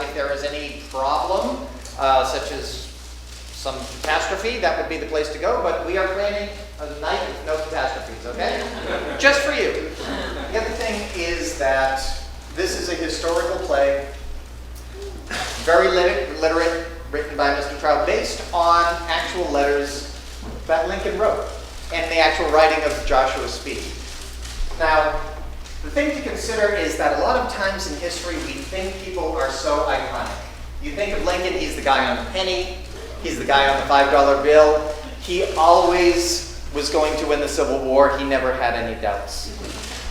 if there is any problem, such as some catastrophe, that would be the place to go, but we are planning a night with no catastrophes, okay? Just for you. The other thing is that this is a historical play, very literate, written by Mr. Traub, based on actual letters that Lincoln wrote, and the actual writing of Joshua Speed. Now, the thing to consider is that a lot of times in history, we think people are so iconic. You think of Lincoln, he's the guy on the penny, he's the guy on the $5 bill. He always was going to win the Civil War. He never had any doubts.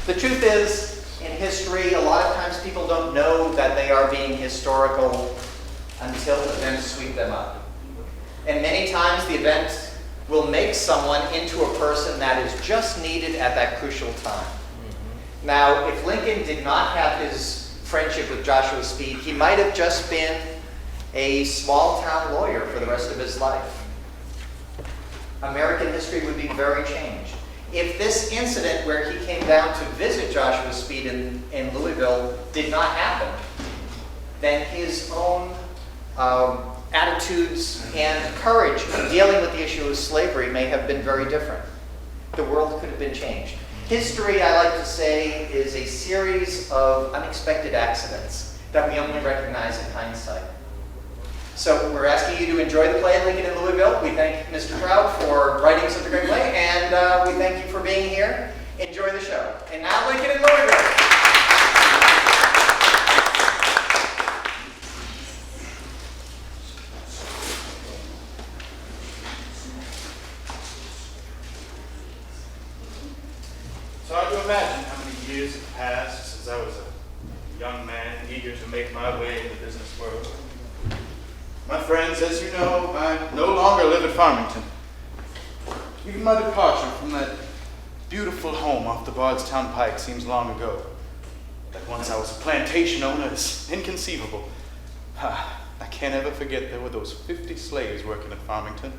The truth is, in history, a lot of times people don't know that they are being historical until events sweep them up. And many times the event will make someone into a person that is just needed at that crucial time. Now, if Lincoln did not have his friendship with Joshua Speed, he might have just been a small-town lawyer for the rest of his life. American history would be very changed. If this incident where he came down to visit Joshua Speed in Louisville did not happen, then his own attitudes and courage in dealing with the issue of slavery may have been very different. The world could have been changed. History, I like to say, is a series of unexpected accidents that we only recognize in hindsight. So we're asking you to enjoy the play Lincoln in Louisville. We thank Mr. Traub for writing such a great play, and we thank you for being here. Enjoy the show. And now Lincoln in Louisville. It's hard to imagine how many years have passed since I was a young man eager to make my way in the business world. My friends, as you know, I no longer live at Farmington. Even my departure from that beautiful home off the Bardstown Pike seems long ago. That once I was a plantation owner is inconceivable. I can't ever forget there were those 50 slaves working at Farmington.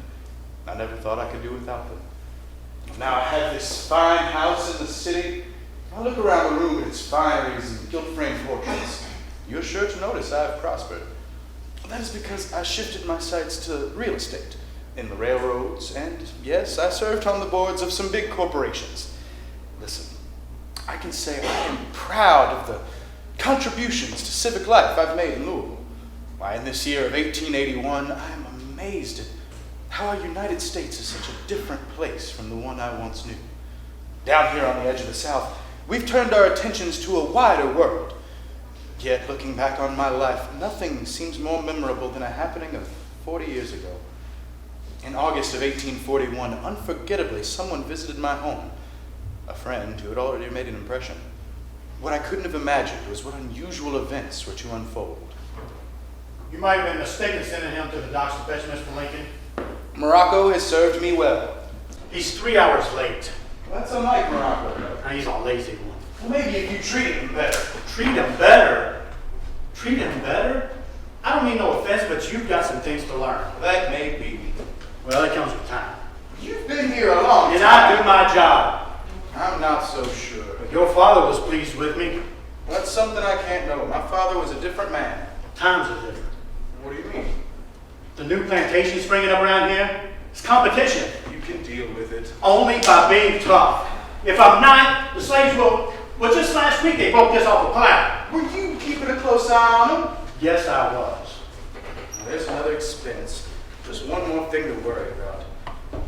I never thought I could do without them. Now I have this fine house in the city. I look around the room at its fineries and gilt-framed portraits. You're sure to notice I've prospered. That is because I shifted my sights to real estate, in the railroads, and yes, I served on the boards of some big corporations. Listen, I can say I am proud of the contributions to civic life I've made in Louisville. Why, in this year of 1881, I am amazed at how our United States is such a different place from the one I once knew. Down here on the edge of the South, we've turned our attentions to a wider world. Yet, looking back on my life, nothing seems more memorable than a happening of 40 years ago. In August of 1841, unforgettably, someone visited my home, a friend who had already made an impression. What I couldn't have imagined was what unusual events were to unfold. You might have been mistaken sending him to the docks to fetch Mr. Lincoln. Morocco has served me well. He's 3 hours late. Well, that's unlike Morocco. And he's a lazy one. Well, maybe if you treated him better. Treat him better? Treat him better? I don't mean no offense, but you've got some things to learn. That may be. Well, it comes with time. You've been here a long time. Did I do my job? I'm not so sure. Your father was pleased with me. Well, that's something I can't know. My father was a different man. Times are different. What do you mean? The new plantation springing up around here, it's competition. You can deal with it. Only by being tough. If I'm not, the slaves will. Well, just last week they broke this off a platter. Were you keeping a close eye on him? Yes, I was. Well, there's another expense. Just one more thing to worry about.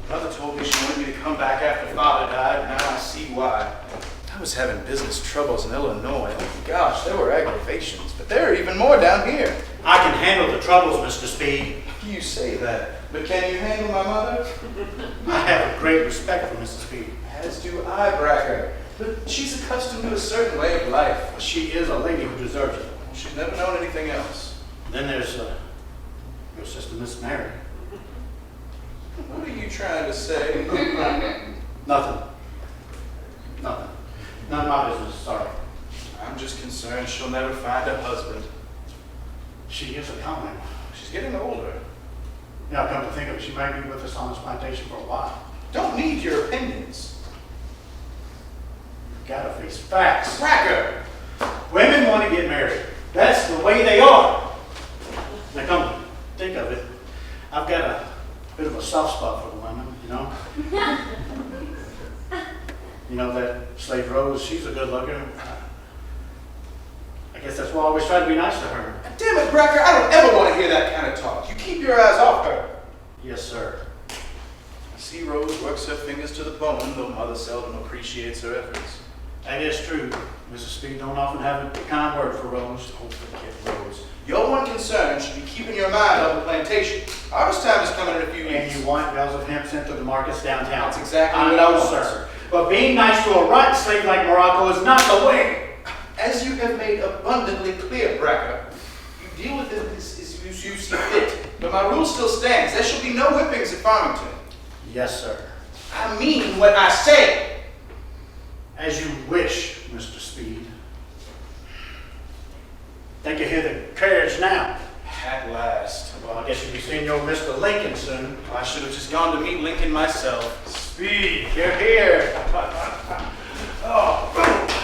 Mother told me she wanted me to come back after Father died. Now I see why. I was having business troubles in Illinois. Oh, gosh, there were aggravations, but there are even more down here. I can handle the troubles, Mr. Speed. You say that, but can you handle my mother? I have a great respect for Mrs. Speed. As do I, Bracker. But she's accustomed to a certain way of life. She is a lady who deserves it. She's never known anything else. Then there's your sister, Miss Mary. What are you trying to say? Nothing. Nothing. None of my business, sorry. I'm just concerned she'll never find a husband. She is a coming. She's getting older. Now, come to think of it, she might be with us on this plantation for a while. Don't need your opinions. You've got to face facts. Bracker! Women want to get married. That's the way they are. try to be nice to her. Damn it, Bracker, I don't ever want to hear that kind of talk. You keep your eyes off her. Yes, sir. I see Rose works her fingers to the bone, though Mother seldom appreciates her efforts. That is true. Mrs. Speed don't often have a kind word for Rose. Oh, forget Rose. Your one concern should be keeping your mind on the plantation. Harvest time is coming in a few And weeks. you want bales of hemp sent to the markets downtown. That's exactly I what I know, want. sir. But being nice to a rotten slave like Morocco is not the way. As you have made abundantly clear, Bracker, you deal with it as you see fit. But my rule still stands. There shall be no whippings at Farmington. Yes, sir. I mean what I say. As you wish, Mr. Speed. Think you hear the carriage now? At last. Well, I guess you'll be seeing your Mr. Lincoln soon. I should have just gone to meet Lincoln myself. Speed. You're here. Oh,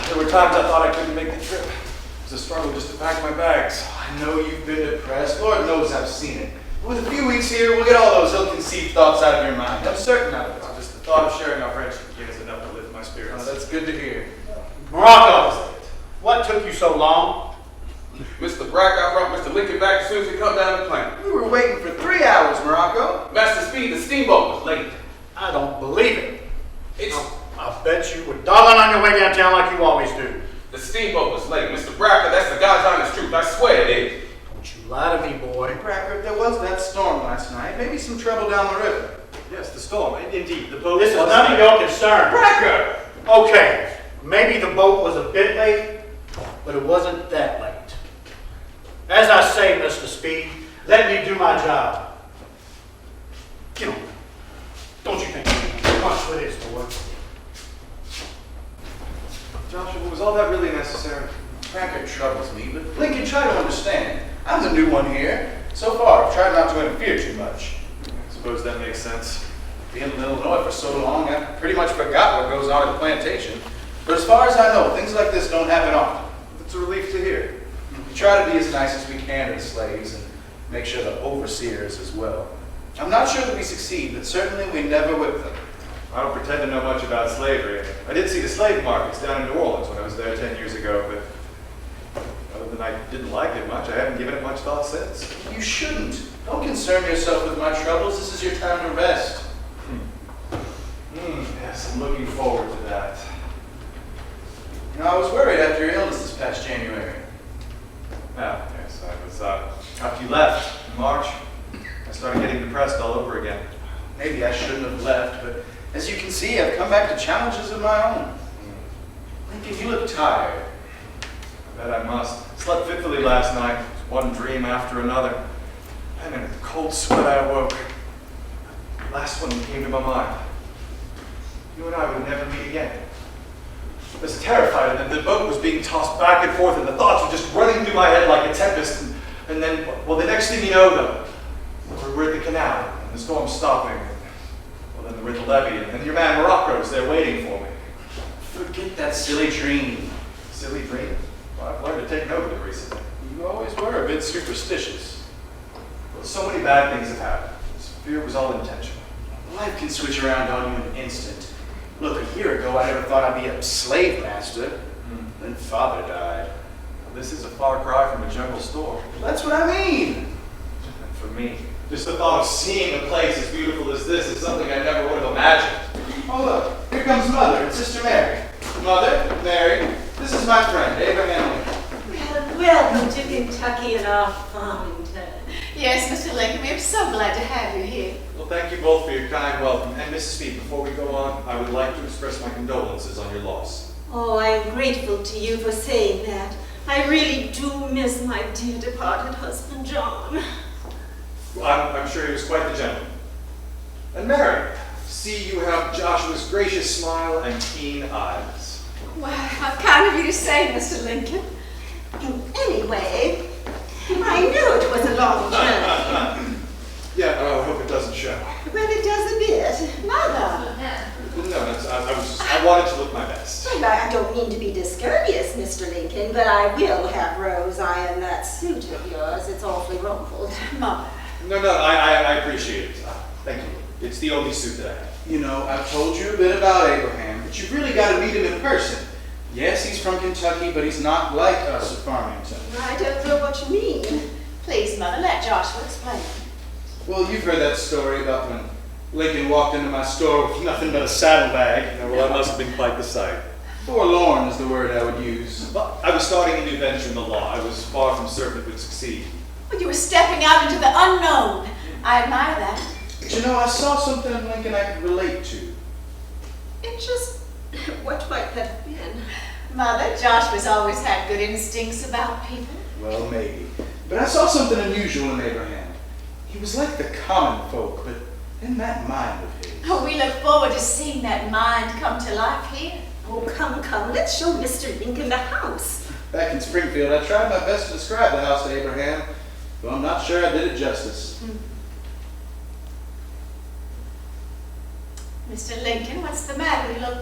there were times I thought I couldn't make the trip. It was a struggle just to pack my bags. I know you've been depressed. Lord knows I've seen it. With a few weeks here, we'll get all those ill-conceived thoughts out of your mind. I'm certain of it. Just the thought of sharing our friendship again is enough to lift my spirits. That's good to hear. Morocco, what took you so long? Mr. Brack, I brought Mr. Lincoln back as soon as he come down the plane. We were waiting for 3 hours, Morocco. Master Speed, the steamboat was late. I don't believe it. It's I bet you were dogging on your way downtown like you always do. the steamboat was late. Mr. Bracker, that's the God's honest truth. I swear it is. Don't you lie to me, boy. Bracker, there was that storm last night. Maybe some trouble down the river. Yes, the storm. Indeed, the boat This is was none of your concern. Bracker! Okay, maybe the boat was a bit late, but it wasn't that late. As I say, Mr. Speed, let me do my job. Get on. Don't you think too much for this, boy? Joshua, was all that really necessary? Bracker troubles me, but Lincoln, try to understand. I'm the new one here. So far, I've tried not to interfere too much. I suppose that makes sense. Being in Illinois for so long, I pretty much forgot what goes on at the plantation. But as far as I know, things like this don't happen often. It's a relief to hear. We try to be as nice as we can to the slaves and make sure the overseers as well. I'm not sure that we succeed, but certainly we never whip them. I don't pretend to know much about slavery. I did see the slave markets down in New Orleans when I was there 10 years ago, but other than I didn't like it much, I haven't given it much thought since. You shouldn't. Don't concern yourself with my troubles. This is your time to rest. Yes, I'm looking forward to that. You know, I was worried after your illness this past January. Yes, I was, after you left in March, I started getting depressed all over again. Maybe I shouldn't have left, but as you can see, I've come back to challenges of my own. Lincoln, you look tired. I bet I must. Slept fitfully last night, one dream after another. And in a cold sweat I awoke. Last one came to my mind. You and I would never meet again. I was terrified that the boat was being tossed back and forth and the thoughts were just running through my head like a tempest. And then, well, the next thing you know, though, we're at the canal and the storm's stopping. Well, then we're at the levee and your man Morocco's there waiting for me. Forget that silly dream. Silly dream. Well, I've learned to take note of it recently. You always were a bit superstitious. Well, so many bad things have happened. This fear was all intentional. Life can switch around on you in an instant. Look, a year ago, I never thought I'd be a slave master. Then father died. This is a far cry from a jungle store. That's what I mean. And for me, just the thought of seeing a place as beautiful as this is something I never would have imagined. Oh, look, here comes Mother and Sister Mary. Mother, Mary, this is my friend, Abraham Lincoln. Well, welcome to Kentucky and our Farmington. Yes, Mr. Lincoln, we're so glad to have you here. Well, thank you both for your kind welcome. And Mrs. Speed, before we go on, I would like to express my condolences on your loss. Oh, I am grateful to you for saying that. I really do miss my dear departed husband, John. Well, I'm sure he was quite the gentleman. And Mary, see you have Joshua's gracious smile and keen eyes. Wow, how kind of you to say, Mr. Lincoln. Anyway, I knew it was a long journey. Yeah, I hope it doesn't show. Well, it does a bit. Mother. No, I wanted to look my best. Well, I don't mean to be discourteous, Mr. Lincoln, but I will have Rose iron that suit of yours. It's awfully rumpled. Mother. No, I appreciate it. Thank you. It's the only suit that I have. You know, I've told you a bit about Abraham, but you've really got to meet him in person. Yes, he's from Kentucky, but he's not like us at Farmington. I don't know what you mean. Please, Mother, let Joshua explain. Well, you've heard that story about when Lincoln walked into my store with nothing but a saddlebag. Well, that must have been quite the sight. Forlorn is the word I would use. Well, I was starting a new venture in the law. I was far from certain it would succeed. Well, you were stepping out into the unknown. I admire that. But you know, I saw something in Lincoln I could relate to. It just, what might that have been? Mother, Joshua's always had good instincts about people. Well, maybe. But I saw something unusual in Abraham. He was like the common folk, but in that mind of his. Oh, we look forward to seeing that mind come to life here. Oh, come, let's show Mr. Lincoln the house. Back in Springfield, I tried my best to describe the house to Abraham, but I'm not sure I did it justice. Mr. Lincoln, what's the matter? You look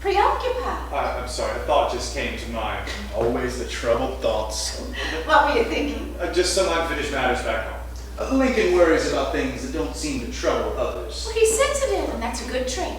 preoccupied. I'm sorry, a thought just came to mind. Always the troubled thoughts. What were you thinking? Just some unfinished matters back home. Lincoln worries about things that don't seem to trouble others. Well, he's sensitive, and that's a good trait.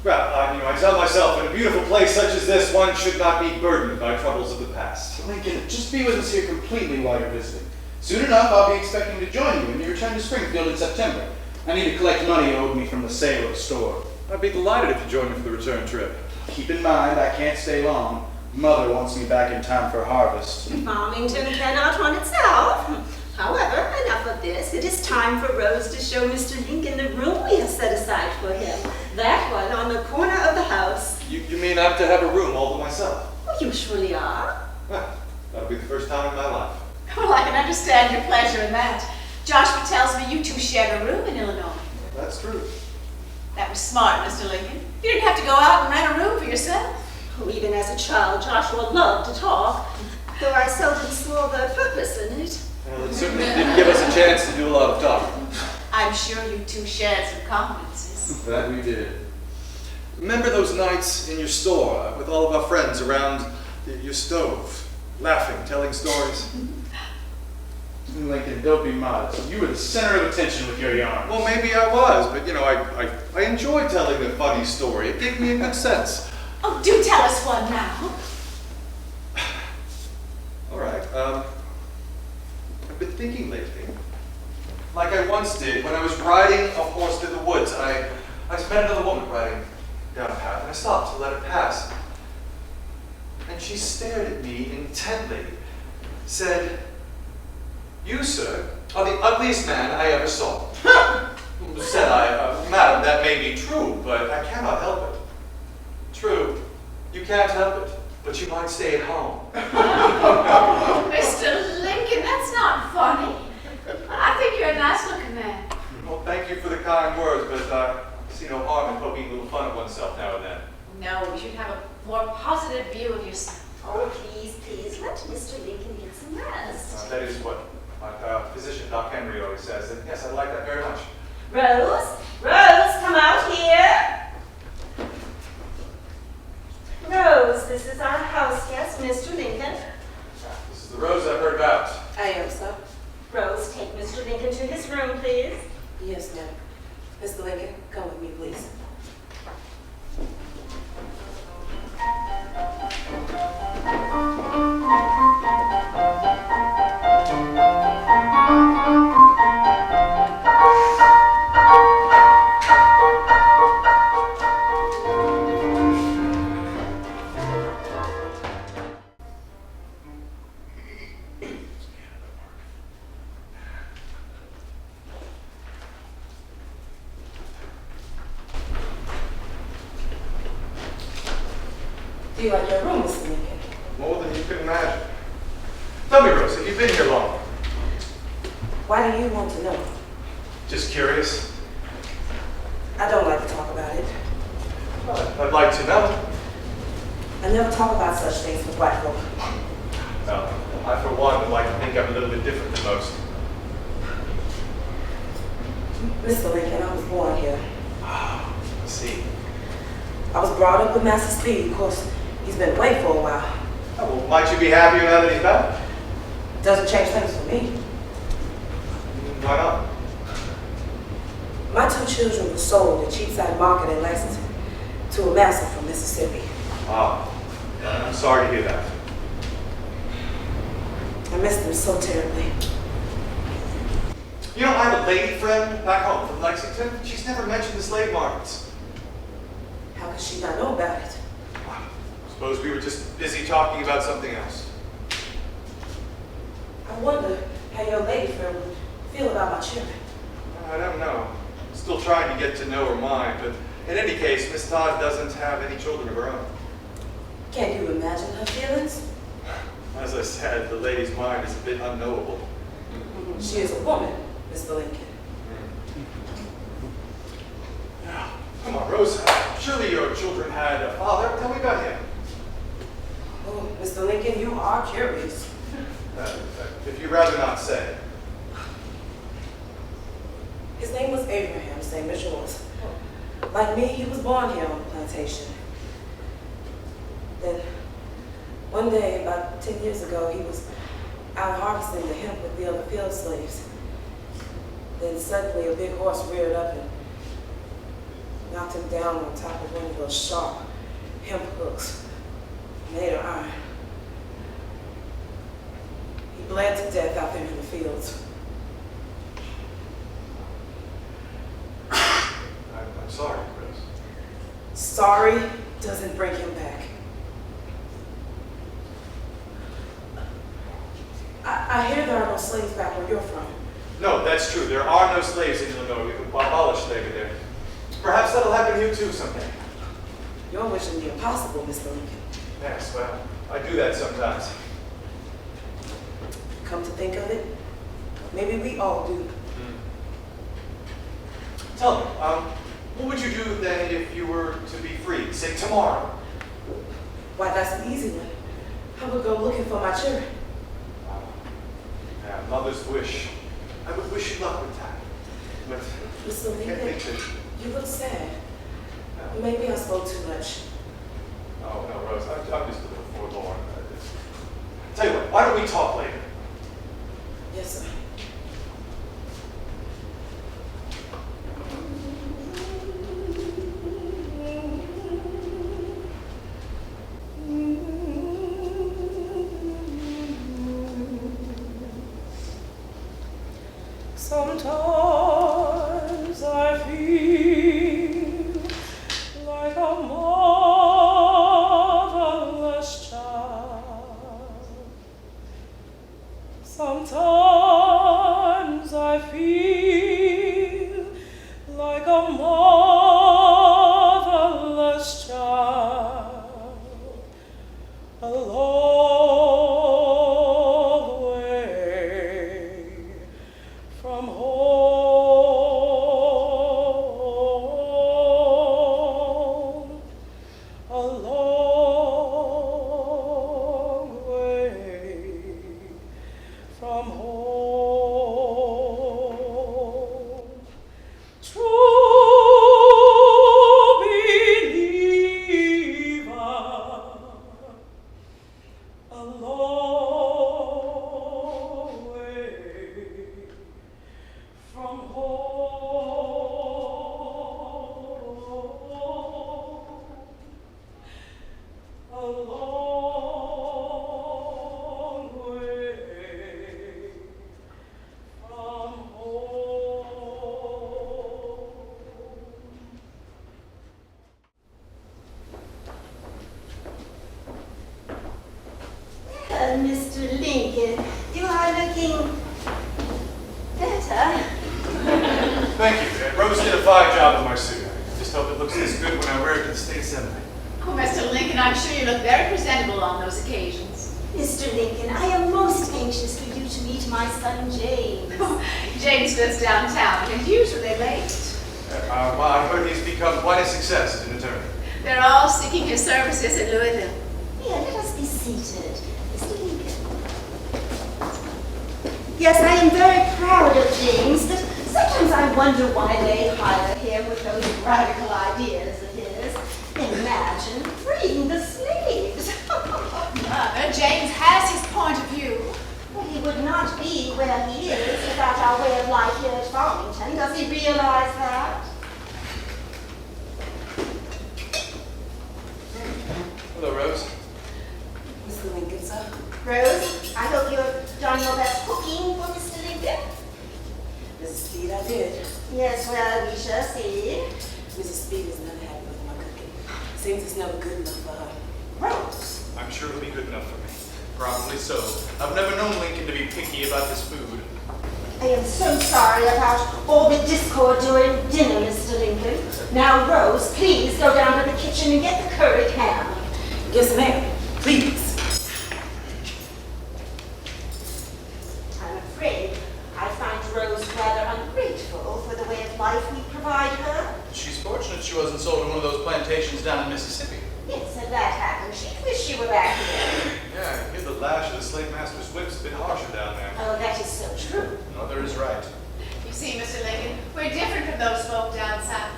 Well, I tell myself, in a beautiful place such as this, one should not be burdened by troubles of the past. Lincoln, just be with us here completely while you're visiting. Soon enough, I'll be expecting to join you when you return to Springfield in September. I need to collect money owed me from the sale of the store. I'd be delighted if you joined me for the return trip. Keep in mind, I can't stay long. Mother wants me back in time for harvest. Farmington cannot run itself. However, enough of this. It is time for Rose to show Mr. Lincoln the room we have set aside for him. That one on the corner of the house. You mean I'm to have a room all to myself? Well, you surely are. Well, that'll be the first time in my life. Well, I can understand your pleasure in that. Joshua tells me you two shared a room in Illinois. That's true. That was smart, Mr. Lincoln. You didn't have to go out and rent a room for yourself. Oh, even as a child, Joshua loved to talk, though I seldom saw the purpose in it. Well, it certainly didn't give us a chance to do a lot of talking. I'm sure you two shared some confidences. That we did. Remember those nights in your store with all of our friends around your stove, laughing, telling stories? Lincoln, don't be modest. You were the center of attention with your yarn. Well, maybe I was, but I enjoyed telling the funny story. It gave me a good sense. Oh, do tell us one now. All right. I've been thinking lately, like I once did when I was riding a horse through the woods. I met another woman riding down a path, and I stopped to let her pass. And she stared at me intently, said, "You, sir, are the ugliest man I ever saw." Said I, "Madam, that may be true, but I cannot help it." "True, you can't help it, but you might stay at home." Mr. Lincoln, that's not funny. I think you're a nice-looking man. Well, thank you for the kind words, but I see no harm in poking a little fun at oneself now and then. No, you should have a more positive view of yourself. Oh, please, let Mr. Lincoln get some rest. That is what my physician, Doc Henry, always says, and yes, I like that very much. Rose, come out here. Rose, this is our house guest, Mr. Lincoln. This is the Rose I've heard about. I am, sir. Rose, take Mr. Lincoln to his room, please. Yes, ma'am. Mr. Lincoln, come with me, please. Do you like your room, Mr. Lincoln? More than you can imagine. Tell me, Rose, have you been here long? Why do you want to know? Just curious. I don't like to talk about it. Well, I'd like to know. I never talk about such things with white folk. Well, I, for one, would like to think I'm a little bit different than most. Mr. Lincoln, I was born here. I see. I was brought up with Master Speed. Of course, he's been away for a while. Oh, well, might you be happier now that he's back? Doesn't change things for me. Why not? My two children were sold at Cheapside Market in Lexington to a master from Mississippi. Ah, I'm sorry to hear that. I missed him so terribly. You know, I have a lady friend back home from Lexington. She's never mentioned the slave markets. How could she not know about it? Suppose we were just busy talking about something else. I wonder how your lady friend would feel about my children. I don't know. Still trying to get to know her mind, but in any case, Miss Todd doesn't have any children of her own. Can you imagine her feelings? As I said, the lady's mind is a bit unknowable. She is a woman, Mr. Lincoln. Now, come on, Rose. Surely your children had a father. Tell me about him. Oh, Mr. Lincoln, you are curious. If you'd rather not say. His name was Abraham, same as yours. Like me, he was born here on the plantation. Then, one day, about 10 years ago, he was out harvesting the hemp with the other field slaves. Then suddenly a big horse reared up and knocked him down on top of one of those sharp hemp hooks made of iron. He bled to death out there in the fields. I'm sorry, Rose. Sorry doesn't bring him back. I hear there are no slaves back where you're from. No, that's true. There are no slaves in Illinois. We've abolished slavery there. Perhaps that'll happen here too someday. You're wishing the impossible, Mr. Lincoln. Yes, well, I do that sometimes. Come to think of it, maybe we all do. Tell me, what would you do then if you were to be free, say tomorrow? Why, that's an easy one. I would go looking for my children. Yeah, mother's wish. I would wish you luck with that. But Mr. I can't Lincoln, think that. you look sad. No. Maybe I spoke too much. Oh, no, Rose, I'm just a little forlorn. Tell you what, why don't we talk later? Yes, sir. Sometimes I feel like a motherless child. Sometimes I feel like a motherless child. A long way from home, a long way from home. True believer, a long way from home, a long way from home. Mr. Lincoln, you are looking better. Thank you. Rose did a fine job with my suit. I just hope it looks as good when I wear it to the state assembly. Oh, Mr. Lincoln, I'm sure you look very presentable on those occasions. Mr. Lincoln, I am most anxious for you to meet my son James. James lives downtown and usually late. Well, I heard he's become quite a success as an attorney. They're all seeking his services in Louisville. Here, let us be seated. Mr. Lincoln. Yes, I am very proud of James, but sometimes I wonder why they hire him with those radical ideas of his. Imagine freeing the slaves. Mother, James has his point of view. But he would not be where he is without our way of life here at Farmington. Does he realize that? Rose, I hope you've done your best cooking for Mr. Lincoln. Mrs. Speed, I did. Yes, well, we shall see. Mrs. Speed is not happy with my cooking. Seems it's never good enough for her. Rose. I'm sure it'll be good enough for me. Probably so. I've never known Lincoln to be picky about his food. I am so sorry about all the discord during dinner, Mr. Lincoln. Now, Rose, please go down to the kitchen and get the curried ham. Yes, ma'am. Please. I'm afraid I find Rose rather ungrateful for the way of life we provide her. She's fortunate she wasn't sold to one of those plantations down in Mississippi. Yes, if that happened, she'd wish she were back here. Yeah, I hear the lash of the slave master's whip's a bit harsher down there. Oh, that is so true. Mother is right. You see, Mr. Lincoln, we're different from those folk down south.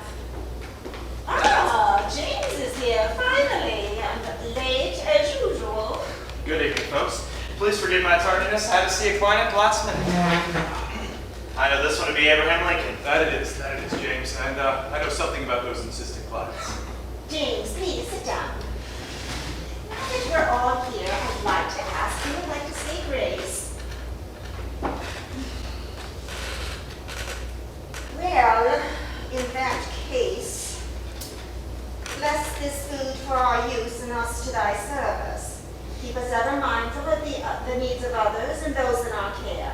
Ah, James is here, finally, and late as usual. Good evening, folks. Please forgive my tardiness. I had to see a client at the last minute. I know this one to be Abraham Lincoln. That it is, James. And I know something about those insistent clients. James, please sit down. Now that we're all here, I'd like to ask you, I'd like to say grace. Well, in that case, bless this food for our use and us to thy service. Keep us ever mindful of the needs of others and those in our care.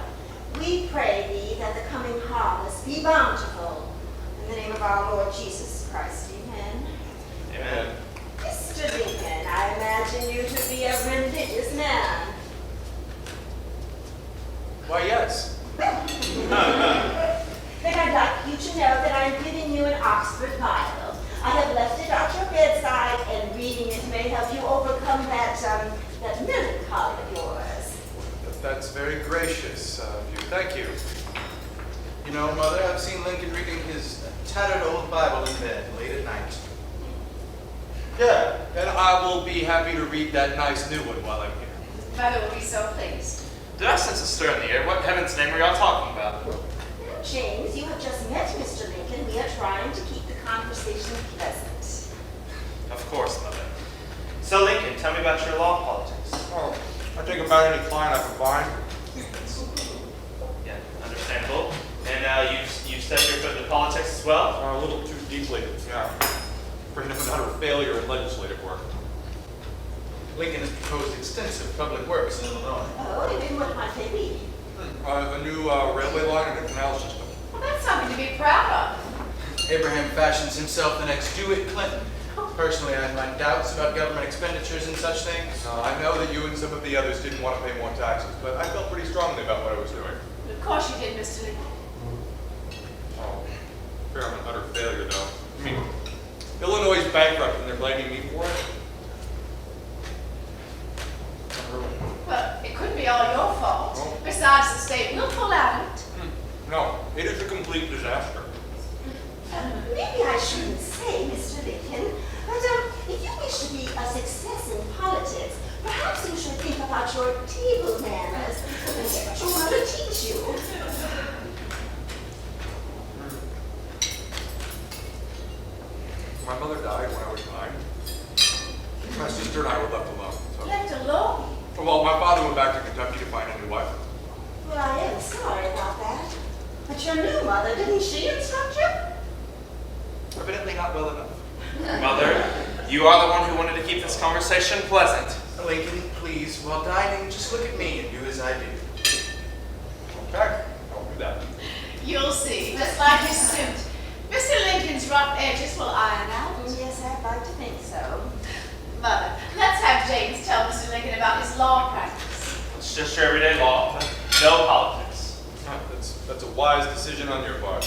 We pray thee that the coming harvest be bountiful. In the name of our Lord Jesus Christ, amen. Amen. Mr. Lincoln, I imagine you to be a religious man. Why, yes. Then I'd like you to know that I'm giving you an Oxford Bible. I have left it at your bedside, and reading it may help you overcome that melancholy of yours. That's very gracious of you. Thank you. You know, Mother, I've seen Lincoln reading his tattered old Bible in bed late at night. Yeah, and I will be happy to read that nice new one while I'm here. Mother will be so pleased. Did I sense a stir in the air? What in heaven's name are y'all talking about? Now, James, you have just met Mr. Lincoln. We are trying to keep the conversation pleasant. Of course, Mother. So, Lincoln, tell me about your law politics. Oh, I take about any client I can find. Yeah, understandable. And you've stepped your foot into politics as well? A little too deeply, yeah. For him not a failure in legislative work. Lincoln has proposed extensive public works in Illinois. Oh, and then what might they be? A new railway line and a canal system. Well, that's something to be proud of. Abraham fashions himself the next Dewitt Clinton. Personally, I have my doubts about government expenditures and such things. I know that you and some of the others didn't want to pay more taxes, but I felt pretty strongly about what I was doing. Of course you did, Mr. Lincoln. Oh, fair I'm an utter failure, though. I mean, Illinois is bankrupt and they're blaming me for it. Not really. Well, it couldn't be all your fault. Oh. Besides, the state will pull out of it. No, it is a complete disaster. Maybe I shouldn't say, Mr. Lincoln, but if you wish to be a success in politics, perhaps you should think about your table manners and get what your mother teach you. My mother died when I was 9. My sister and I were left alone. So. Left alone. Well, my father went back to Kentucky to find a new wife. Well, I am sorry about that. But your new mother, didn't she instruct you? Evidently not well enough. Mother, you are the one who wanted to keep this conversation pleasant. Lincoln, please, while dining, just look at me and do as I do. Okay, I'll do that. You'll see, just like his suit. Mr. Lincoln's rough edges will iron out. Yes, I'd like to think so. Mother, let's have James tell Mr. Lincoln about his law practice. It's just your everyday law, no politics. That's a wise decision on your part.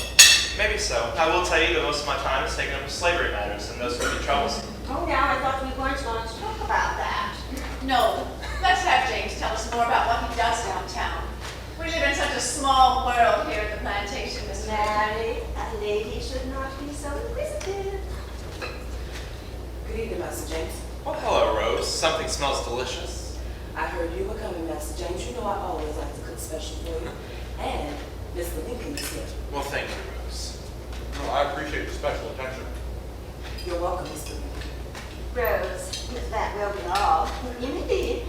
Maybe so. I will tell you that most of my time is taken up with slavery matters, and those can be troublesome. Oh, now I thought we weren't going to talk about that. No, let's have James tell us more about what he does downtown. We live in such a small world here at the plantation, Mr. Lincoln. Mary, a lady should not be so inquisitive. Good evening, Master James. Oh, hello, Rose. Something smells delicious. I heard you were coming, Master James. You know I always like to cook special for you. And Mr. Lincoln is here. Well, thank you, Rose. No, I appreciate the special attention. You're welcome, Mr. Lincoln. Rose, that will be all. Indeed.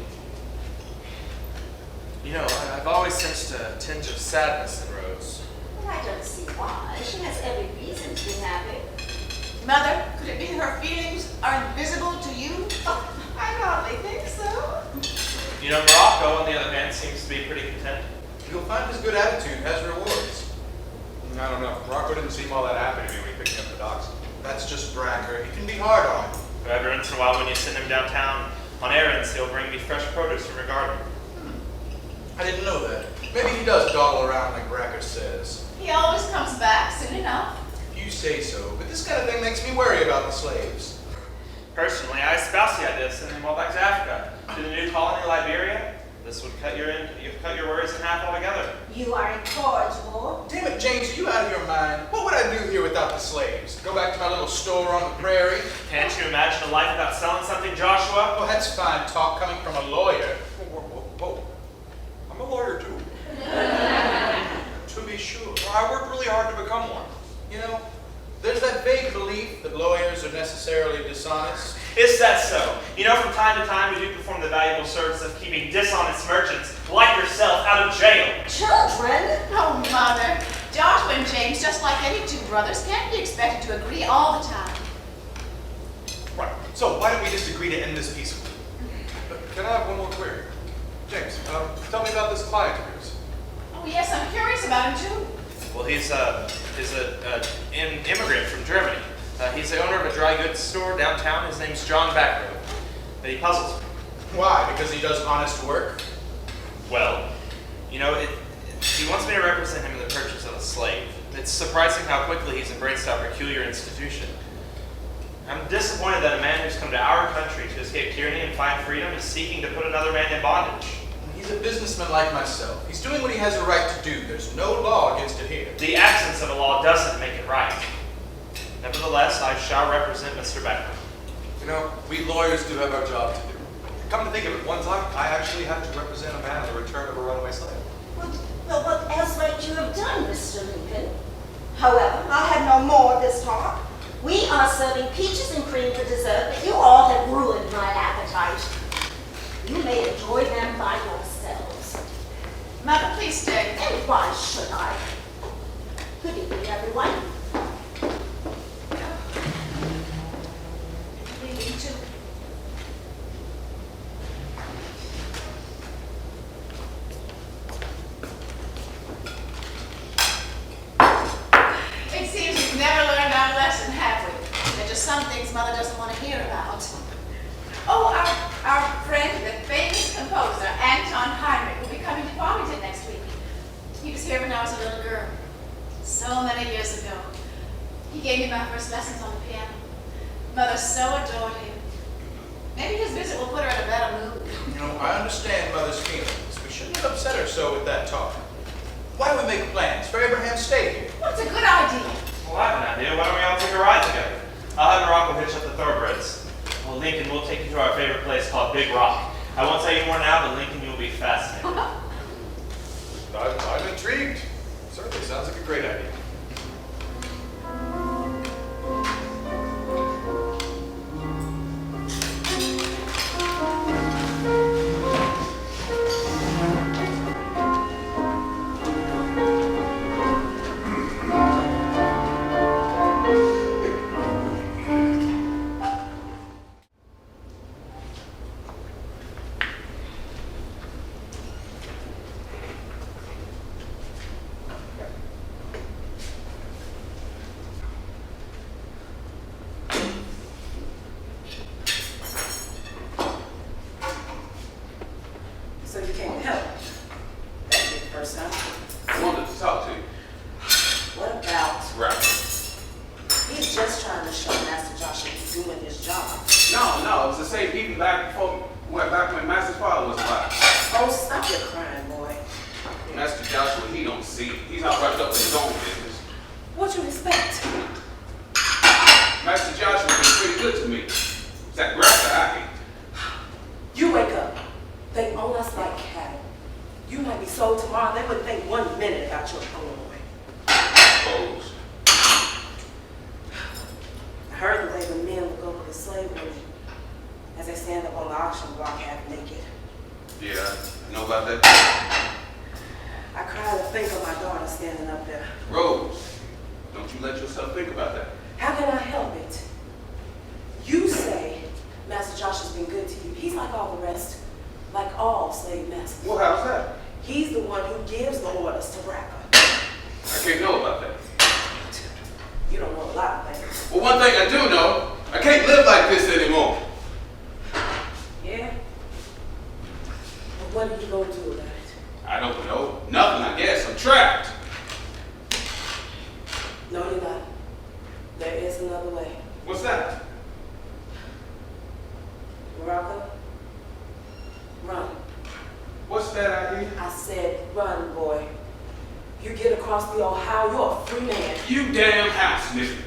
You know, I've always sensed a tinge of sadness in Rose. Well, I don't see why. She has every reason to be happy. Mother, could it be her feelings are invisible to you? Oh, I hardly think so. You know, Morocco, on the other hand, seems to be pretty content. You'll find his good attitude has rewards. I don't know. Rocco didn't seem all that happy to me when he picked me up the docks. That's just Bracker. He can be hard on him. But every once in a while, when you send him downtown on errands, he'll bring me fresh produce from your garden. I didn't know that. Maybe he does dawdle around like Bracker says. He always comes back soon enough. You say so, but this kind of thing makes me worry about the slaves. Personally, I espouse the idea of sending them all back to Africa, to the new colony, Liberia. This would cut your worries in half altogether. You are incorrigible. Damn it, James, are you out of your mind? What would I do here without the slaves? Go back to my little store on the prairie? Can't you imagine a life without selling something, Joshua? Well, that's fine talk coming from a lawyer. Whoa, whoa, whoa. I'm a lawyer too. To be sure. Well, I worked really hard to become one. You know, there's that vague belief that lawyers are necessarily dishonest. Is that so? You know, from time to time, we do perform the valuable service of keeping dishonest merchants, like yourself, out of jail. Children? Oh, Mother. Joshua and James, just like any two brothers, can't be expected to agree all the time. Right. So why don't we just agree to end this peacefully? Can I have one more query? James, tell me about this client of yours. Oh, yes, I'm curious about him, too. Well, he's an immigrant from Germany. He's the owner of a dry goods store downtown. His name's John Backroad. But he puzzles me. Why? Because he does honest work? Well, you know, he wants me to represent him in the purchase of a slave. It's surprising how quickly he's embraced our peculiar institution. I'm disappointed that a man who's come to our country to escape tyranny and find freedom is seeking to put another man in bondage. He's a businessman like myself. He's doing what he has a right to do. There's no law against it here. The absence of a law doesn't make it right. Nevertheless, I shall represent Mr. Becker. You know, we lawyers do have our job to do. Come to think of it, one time I actually had to represent a man in the return of a runaway slave. Well, what else might you have done, Mr. Lincoln? However, I'll have no more of this talk. We are serving peaches and cream for dessert, but you all have ruined my appetite. You may enjoy them by yourselves. Mother, please stay. And why should I? Good evening, everyone. Good evening, too. It seems we've never learned our lesson, have we? There are just some things Mother doesn't want to hear about. Oh, our friend, the famous composer, Anton Heinrich, will be coming to Farmington next week. He was here when I was a little girl, so many years ago. He gave me my first lessons on the piano. Mother so adored him. Maybe his visit will put her in a better mood. You know, I understand Mother's feelings. We shouldn't have upset her so with that talk. Why don't we make plans for Abraham's stay here? What's a good idea? Well, I have an idea. Why don't we all take a ride together? I'll have Morocco hitch up the thoroughbreds. Well, Lincoln, we'll take you to our favorite place called Big Rock. I won't tell you more now, but Lincoln, you'll be fascinated. I'm intrigued. Certainly sounds like a great idea. So you came to help. That's the first time. I wanted to talk to you. What about? Right. He's just trying to show Master Joshua he's doing his job. No, it was the same even back when Master's father was alive. Oh, stop your crying, boy. Master Joshua, he don't see. He's not wrapped up in his own business. What you expect? Master Joshua's been pretty good to me. It's that grass that I hate. You wake up. They own us like cattle. You might be sold tomorrow. They wouldn't think 1 minute about your own boy. I suppose. I heard the way the men would go with the slave women as they stand up on the auction block half naked. Yeah, You know about that? I cry to think of my daughter standing up there. Rose, don't you let yourself think about that. How can I help it? You say Master Josh has been good to you. He's like all the rest, like all slave masters. Well, how's that? He's the one who gives the orders to Rapper. I can't know about that. You don't know a lot of things. Well, one thing I do know, I can't live like this anymore. Yeah? But what are you going to do about it? I don't know. Nothing, I guess. I'm trapped. No, you're not. There is another way. What's that? Morocco, run. What's that idea? I said run, boy. You get across the Ohio, you're a free man. You damn house nigga.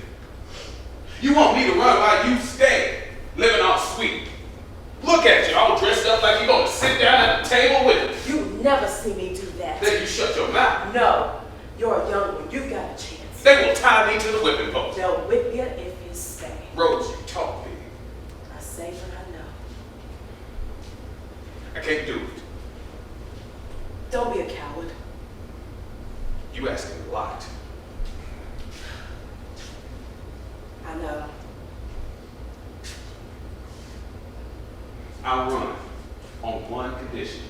You want me to run while you stay, living all sweet. Look at you, all dressed up like you're gonna sit down at the table with me. You never see me do that. Then you shut your mouth. No, you're a young one. You've got a chance. They will tie me to the whipping post. They'll whip you if you stay. Rose, you talk big. I say what I know. I can't do it. Don't be a coward. You asking a lot. I know. I'll run on one condition.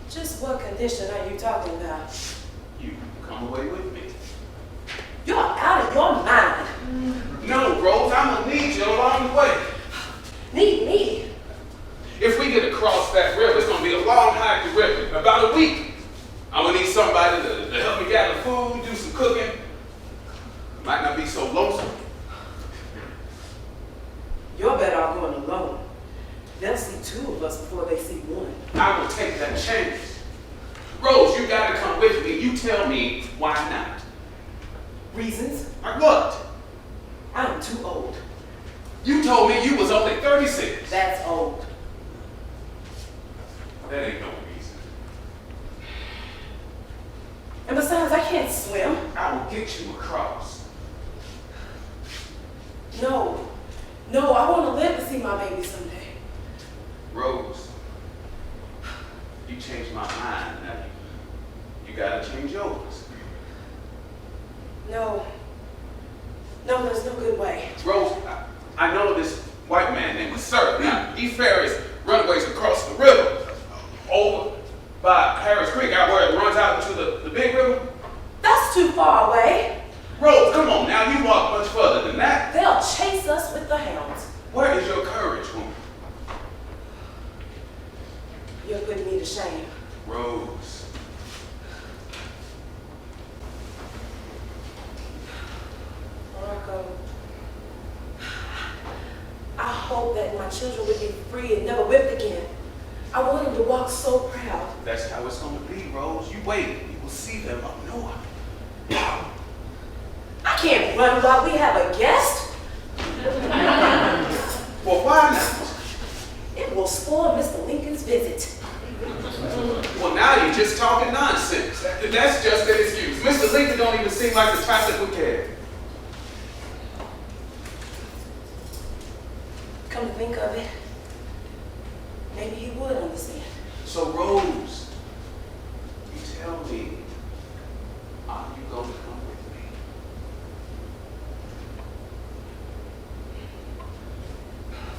Just what condition are you talking about? You come away with me. You're out of your mind. No, Rose, I'm gonna need you along the way. Need me? If we get across that river, it's gonna be a long hike to River, about a week. I'm gonna need somebody to help me gather food, do some cooking. Might not be so lonesome. You're better off going alone. They'll see two of us before they see one. I will take that chance. Rose, you gotta come with me. You tell me why not. Reasons? Like what? I'm too old. You told me you was only 36. That's old. That ain't no reason. And besides, I can't swim. I will get you across. No. No, I want to live to see my baby someday. Rose, you changed my mind. Now you gotta change yours. No. No, there's no good way. Rose, I know this white man named Sir. Now, he ferries runways across the river, over by Harris Creek, out where it runs out into the big river. That's too far away. Rose, come on now, you walk much further than that. They'll chase us with the hounds. Where is your courage, woman? You're putting me to shame. Rose. Morocco, I hope that my children would be free and never whipped again. I want them to walk so proud. That's how it's gonna be, Rose. You wait, you will see them up north. I can't run while we have a guest. Well, why not? It will spoil Mr. Lincoln's visit. Well, now you're just talking nonsense. That's just an excuse. Mr. Lincoln don't even seem like the type that would care. Come to think of it, maybe he would understand. So, Rose, you tell me, are you going to come with me?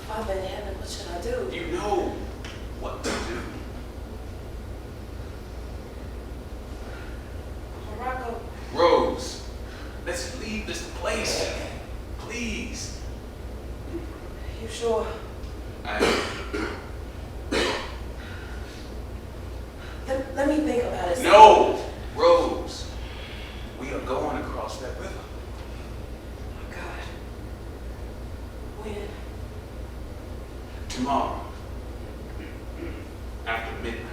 Father in heaven, what should I do? You know what to do. Morocco, Rose, let's leave this place. Please. you sure? Let me think about it. No, Rose. We are going across that river. Oh, God. When? Tomorrow. After midnight.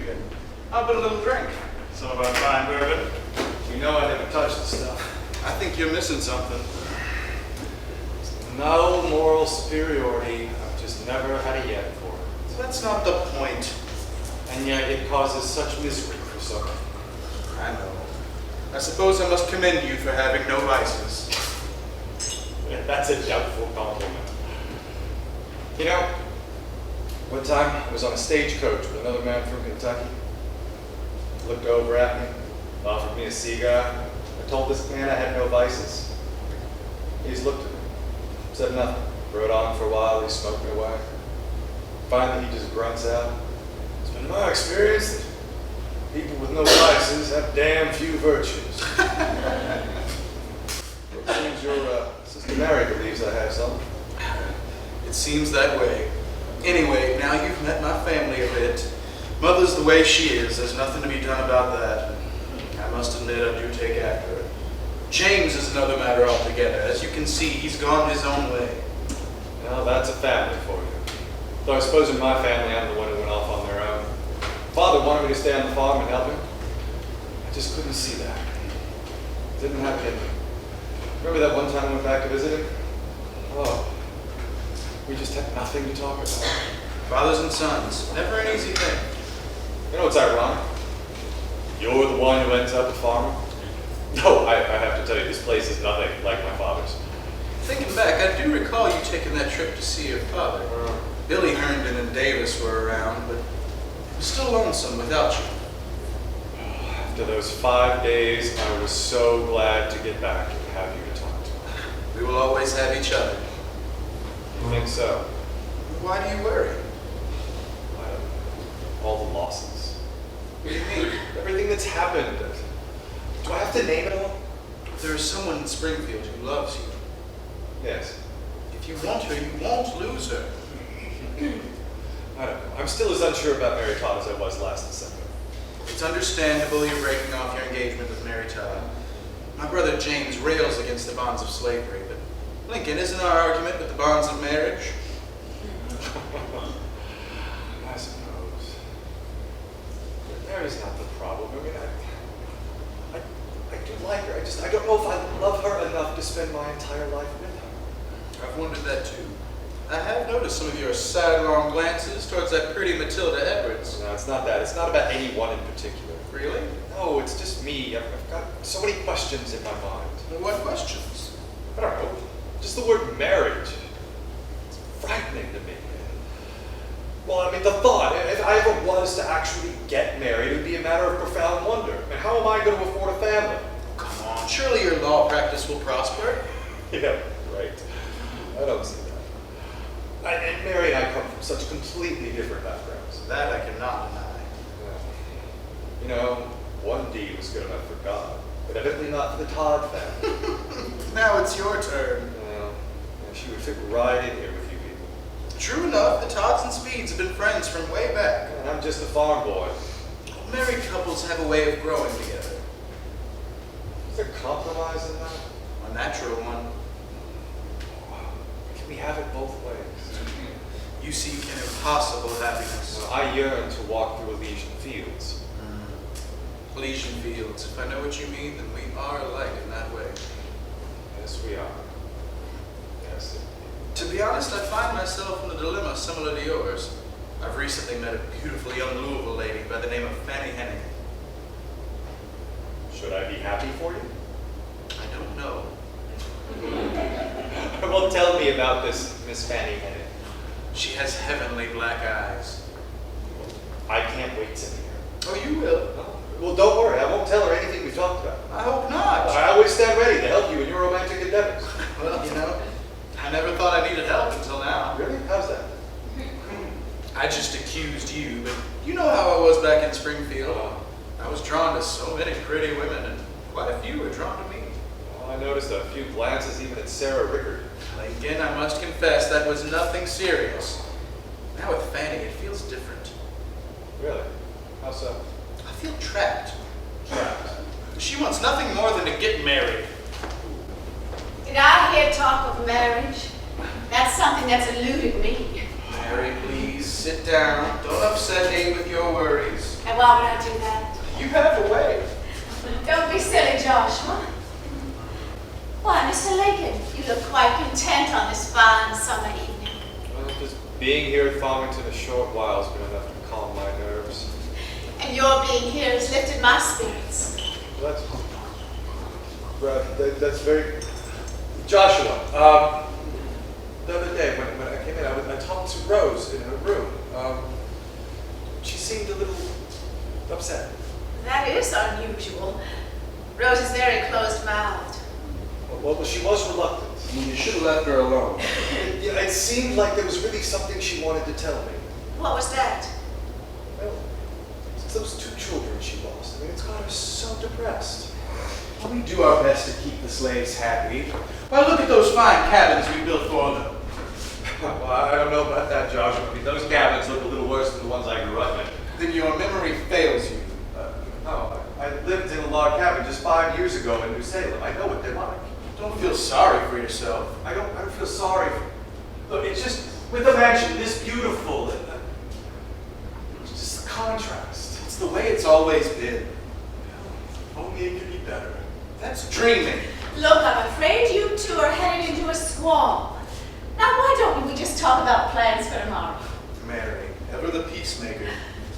again. How about a little drink? Some of our fine bourbon? You know I never touch the stuff. I think you're missing something. No moral superiority. I've just never had a yet for it. That's not the point. And yet it causes such misery for some. I know. I suppose I must commend you for having no vices. That's a doubtful compliment. You know, one time I was on a stagecoach with another man from Kentucky. He looked over at me, offered me a cigar. I told this man I had no vices. He just looked at me, said nothing. Rode on for a while, he's smoking away. Finally, he just grunts out, "It's been my experience that people with no vices have damn few virtues." It seems your sister Mary believes I have some. It seems that way. Anyway, now you've met my family a bit. Mother's the way she is. There's nothing to be done about that. I must admit I do take after her. James is another matter altogether. As you can see, he's gone his own way. Well, that's a family for you. Though I suppose in my family, I'm the one who went off on their own. Father wanted me to stay on the farm and help him. I just couldn't see that. It didn't happen in me. Remember that one time I went back to visit him? Oh, we just had nothing to talk about. Fathers and sons, never an easy thing. You know what's ironic? You're the one who ends up a farmer? No, I have to tell you, this place is nothing like my father's. Thinking back, I do recall you taking that trip to see your father. Billy Herndon and Davis were around, but it was still lonesome without you. After those 5 days, I was so glad to get back and have you to talk to. We will always have each other. You think so? Why do you worry? I don't know. All the losses. What do you mean? Everything that's happened. Do I have to name it all? There is someone in Springfield who loves you. Yes. If you want her, you won't lose her. I don't know. I'm still as unsure about Mary Todd as I was last December. It's understandable you're breaking off your engagement with Mary Todd. My brother James rails against the bonds of slavery, but Lincoln, isn't our argument with the bonds of marriage? I suppose. But Mary's not the problem. I mean, I do like her. I don't know if I love her enough to spend my entire life with her. I've wondered that too. I have noticed some of your sidelong glances towards that pretty Matilda Edwards. No, it's not that. It's not about anyone in particular. Really? No, it's just me. I've got so many questions in my mind. Well, what questions? I don't know. Just the word marriage. It's frightening to me. Well, I mean, the thought, if I ever was to actually get married, it would be a matter of profound wonder. And how am I going to afford a family? Come on, surely your law practice will prosper. Yeah, right. I don't see that. And Mary and I come from such completely different backgrounds. That I cannot deny. Yeah. You know, one deed was good enough for God, but evidently not for the Todd family. Now it's your turn. Well, she would fit right in here with you people. True enough, the Todds and Speeds have been friends from way back. And I'm just a farm boy. Married couples have a way of growing together. Is there compromise in that? A natural one. Can we have it both ways? You seek an impossible happiness. Well, I yearn to walk through Elysian fields. Elysian fields. If I know what you mean, then we are alike in that way. Yes, we are. Yes. To be honest, I find myself in a dilemma similar to yours. I've recently met a beautiful young Louisville lady by the name of Fanny Henning. Should I be happy for you? I don't know. Well, tell me about this Miss Fanny Henning. She has heavenly black eyes. I can't wait to meet her. Oh, you will? Well, don't worry. I won't tell her anything we've talked about. I hope not. I always stand ready to help you in your romantic endeavors. Well, you know, I never thought I needed help until now. Really? How's that? I just accused you, but you know how I was back in Springfield. I was drawn to so many pretty women, and quite a few were drawn to me. Well, I noticed a few glances even at Sarah Rickard. Again, I must confess that was nothing serious. Now with Fanny, it feels different. Really? How so? I feel trapped. Trapped. She wants nothing more than to get married. Did I hear talk of marriage? That's something that's eluded me. Mary, please sit down. Don't upset me with your worries. And why would I do that? You have a way. Don't be silly, Joshua. Why, Mr. Lincoln, you look quite content on this fine summer evening. Well, just being here at Farmington a short while has been enough to calm my nerves. And your being here has lifted my spirits. That's very... Joshua, the other day when I came in, I talked to Rose in her room. She seemed a little upset. That is unusual. Rose is very closed-mouthed. Well, she was reluctant. You should have left her alone. It seemed like there was really something she wanted to tell me. What was that? Well, it's those 2 children she lost. I mean, it's got her so depressed. Well, we do our best to keep the slaves happy. Well, look at those fine cabins we built for them. Well, I don't know about that, Joshua. I mean, those cabins look a little worse than the ones I grew up in. Then your memory fails you. No, I lived in a log cabin just 5 years ago in New Salem. I know what they're like. Don't feel sorry for yourself. I don't feel sorry. Look, it's just, with the mansion this beautiful, it's just the contrast. It's the way it's always been. Only it could be better. That's dreaming. Look, I'm afraid you two are headed into a squall. Now, why don't we just talk about plans for tomorrow? Mary, ever the peacemaker.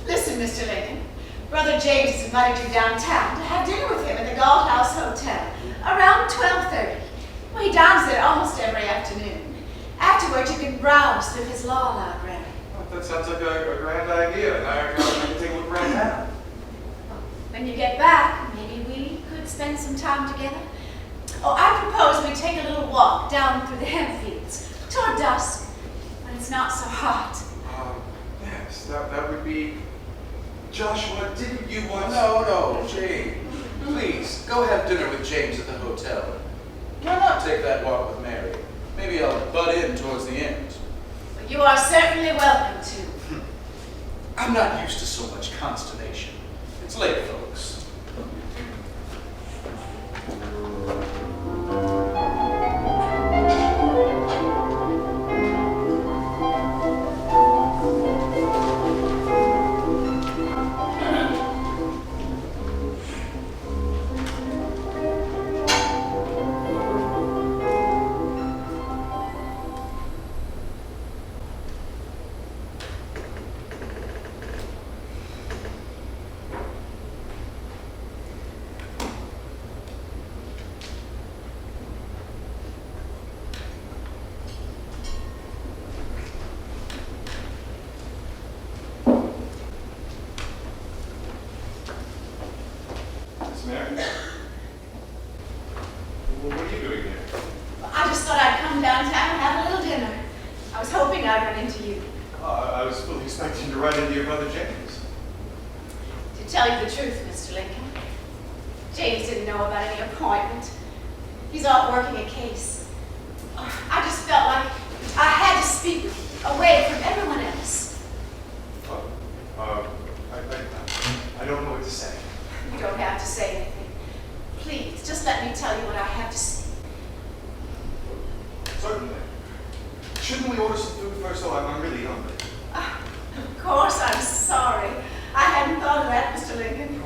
Listen, Mr. Lincoln. Brother James has invited you downtown to have dinner with him at the Galt House Hotel around 12:30. Well, he dines there almost every afternoon. Afterwards, you can browse through his law library. Well, that sounds like a grand idea, and I can take a look around town. When you get back, maybe we could spend some time together. Oh, I propose we take a little walk down through the hemp fields toward dusk, when it's not so hot. Yes, that would be... Joshua, didn't you want... No, James. Please, go have dinner with James at the hotel. Why not take that walk with Mary? Maybe I'll butt in towards the end. But you are certainly welcome to. I'm not used to so much consternation. It's late, folks. Miss Mary? Well, what are you doing here? I just thought I'd come downtown and have a little dinner. I was hoping I'd run into you. I was fully expecting to run into your brother James. To tell you the truth, Mr. Lincoln, James didn't know about any appointment. He's off working a case. I just felt like I had to speak away from everyone else. I don't know what to say. You don't have to say anything. Please, just let me tell you what I have to say. Certainly. Shouldn't we order some food first? Oh, I'm really hungry. Of course, I'm sorry. I hadn't thought of that, Mr. Lincoln.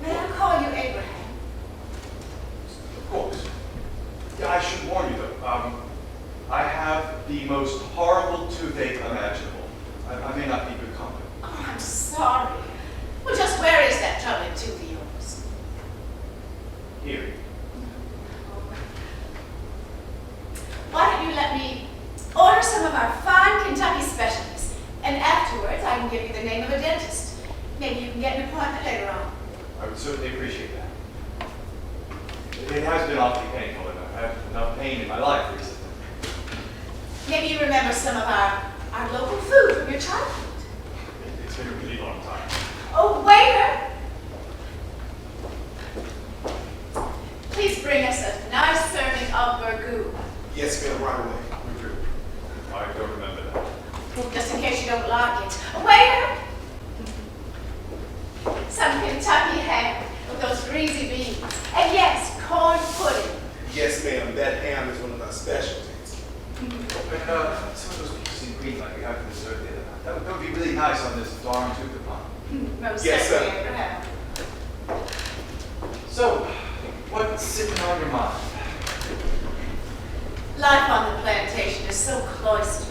May I call you Abraham? Of course. Yeah, I should warn you though. I have the most horrible toothache imaginable. I may not be good company. Oh, I'm sorry. Well, just where is that troubling tooth of yours? Here. Why don't you let me order some of our fine Kentucky specialties, and afterwards I can give you the name of a dentist. Maybe you can get an appointment later on. I would certainly appreciate that. It has been awfully painful, and I've had enough pain in my life recently. Maybe you remember some of our local food from your childhood. It's been a really long time. Oh, waiter! Please bring us a nice serving of burgoo. Yes, ma'am, right away. I don't remember that. Just in case you don't like it. Waiter! Some Kentucky ham with those greasy beans. And yes, corn pudding. Yes, ma'am, that ham is one of our specialties. But some of those pieces of green like we have for dessert the other night. That would be really nice on this darn tooth of mine. Most Yes, sir. certainly, Abraham. So, what's sitting on your mind? Life on the plantation is so cloistered.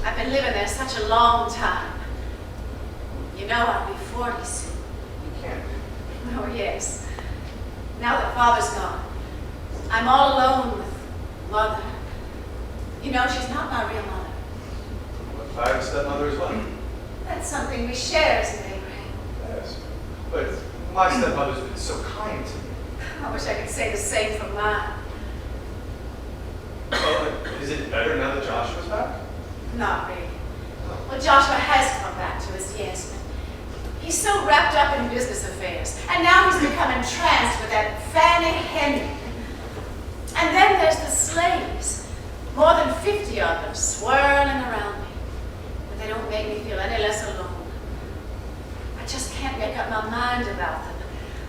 I've been living there such a long time. You know, I'll be 40 soon. You can't be. Oh, yes. Now that Father's gone, I'm all alone with Mother. You know, she's not my real mother. But I have a stepmother as well. That's something we share, isn't it, Abraham? Yes. But my stepmother's been so kind to me. I wish I could say the same for mine. Well, is it better now that Joshua's back? Not really. Well, Joshua has come back to us, yes, but he's so wrapped up in business affairs. And now he's become entranced with that Fanny Henry. And then there's the slaves. More than 50 of them swirling around me. But they don't make me feel any less alone. I just can't make up my mind about them.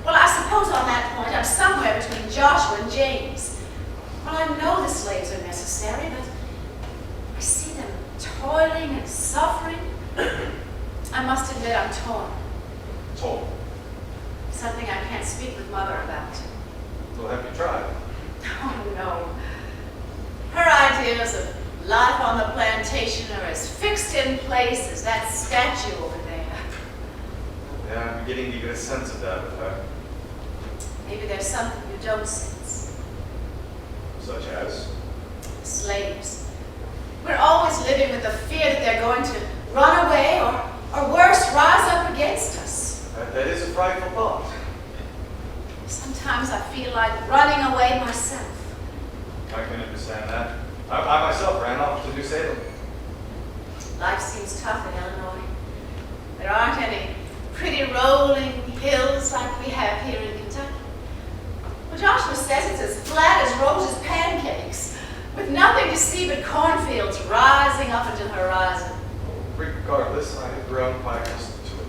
Well, I suppose on that point I'm somewhere between Joshua and James. Well, I know the slaves are necessary, but I see them toiling and suffering. I must admit I'm torn. Told. Something I can't speak with Mother about. Well, have you tried? Oh, no. Her ideas of life on the plantation are as fixed in place as that statue over there. Yeah, I'm beginning to get a sense of that with her. Maybe there's something you don't sense. Such as? Slaves. We're always living with the fear that they're going to run away or worse, rise up against us. That is a frightful thought. Sometimes I feel like running away myself. I can understand that. I myself ran off to New Salem. Life seems tough in Illinois. There aren't any pretty rolling hills like we have here in Kentucky. Well, Joshua says it's as flat as Rose's pancakes, with nothing to see but cornfields rising up into the horizon. Regardless, I have grown quite accustomed to it.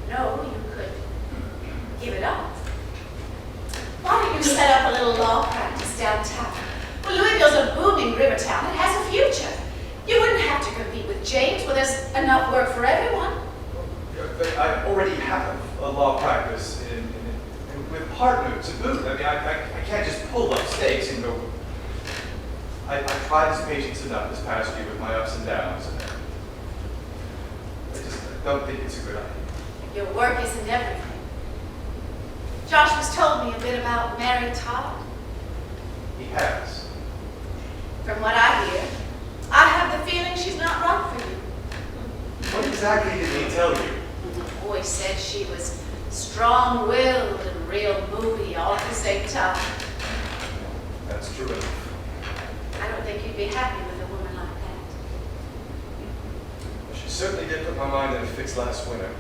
No, you could give it up. Why don't you set up a little law practice downtown? Well, Louisville's a booming river town. It has a future. You wouldn't have to compete with James. Well, there's enough work for everyone. I already have a law practice with partners to boot. I mean, I can't just pull up stakes and go. I tried his patience enough this past year with my ups and downs. I just don't think it's a good idea. Your work isn't everything. Joshua's told me a bit about Mary Todd. He has. From what I hear, I have the feeling she's not right for you. What exactly did he tell you? The boy said she was strong-willed and real moody all at the same time. That's true enough. I don't think you'd be happy with a woman like that. She certainly did put my mind in a fix last winter.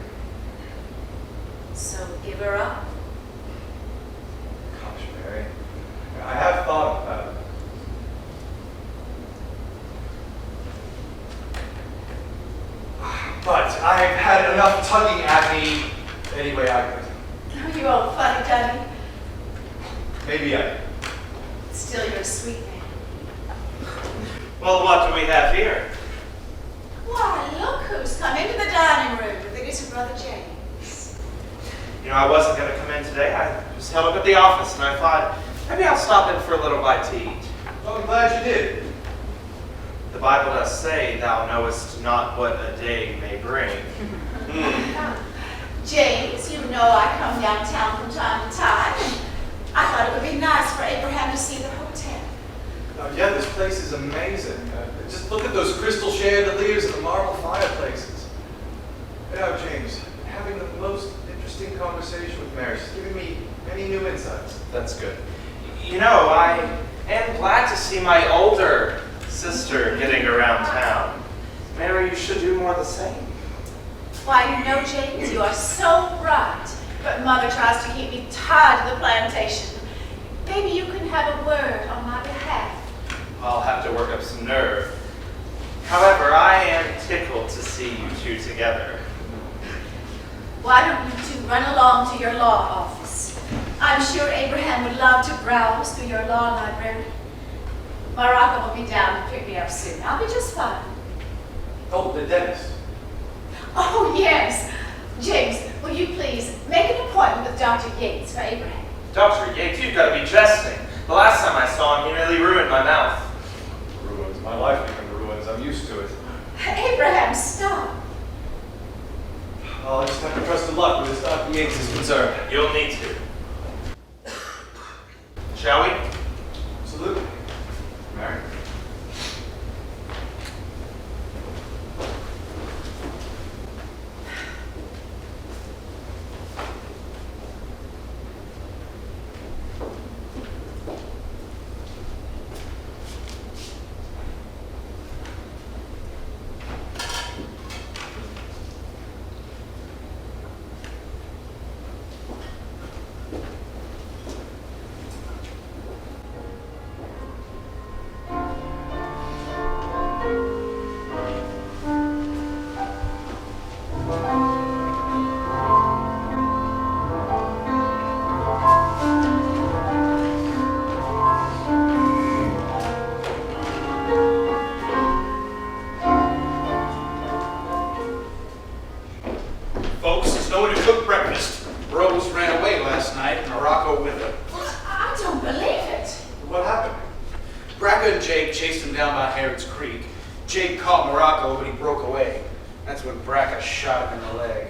So give her up. Gosh, Mary. I have thought about it. But I've had enough tugging at me any way I could. Oh, you old funny Dunny. Maybe I. Still, you're a sweet man. Well, what do we have here? Why, look who's come into the dining room. I think it's your brother James. You know, I wasn't going to come in today. I was held up at the office, and I thought, maybe I'll stop in for a little bite to eat. Well, I'm glad you did. The Bible does say, thou knowest not what a day may bring. James, you know I come downtown from time to time, and I thought it would be nice for Abraham to see the hotel. Yeah, this place is amazing. Just look at those crystal chandeliers and the marble fireplaces. Yeah, James, having the most interesting conversation with Mary. She's giving me many new insights. That's good. You know, I am glad to see my older sister getting around town. Mary, you should do more the same. Why, you know, James, you are so right. But Mother tries to keep me tied to the plantation. Maybe you can have a word on my behalf. I'll have to work up some nerve. However, I am tickled to see you two together. Why don't you two run along to your law office? I'm sure Abraham would love to browse through your law library. Baraka will be down to pick me up soon. I'll be just fine. Oh, the dentist. Oh, yes. James, will you please make an appointment with Dr. Yates for Abraham? Dr. Yates, you've got to be jesting. The last time I saw him, he nearly ruined my mouth. Ruins. My life became ruins. I'm used to it. Abraham, stop. I'll just have to trust to luck with as Dr. Yates is concerned. You'll need to. Shall we? Absolutely. Mary? Folks, there's no one to cook breakfast. Rose ran away last night, and Morocco with her. I don't believe it. What happened? Braca and Jake chased him down by Harrod's Creek. Jake caught Morocco, but he broke away. That's when Braca shot him in the leg.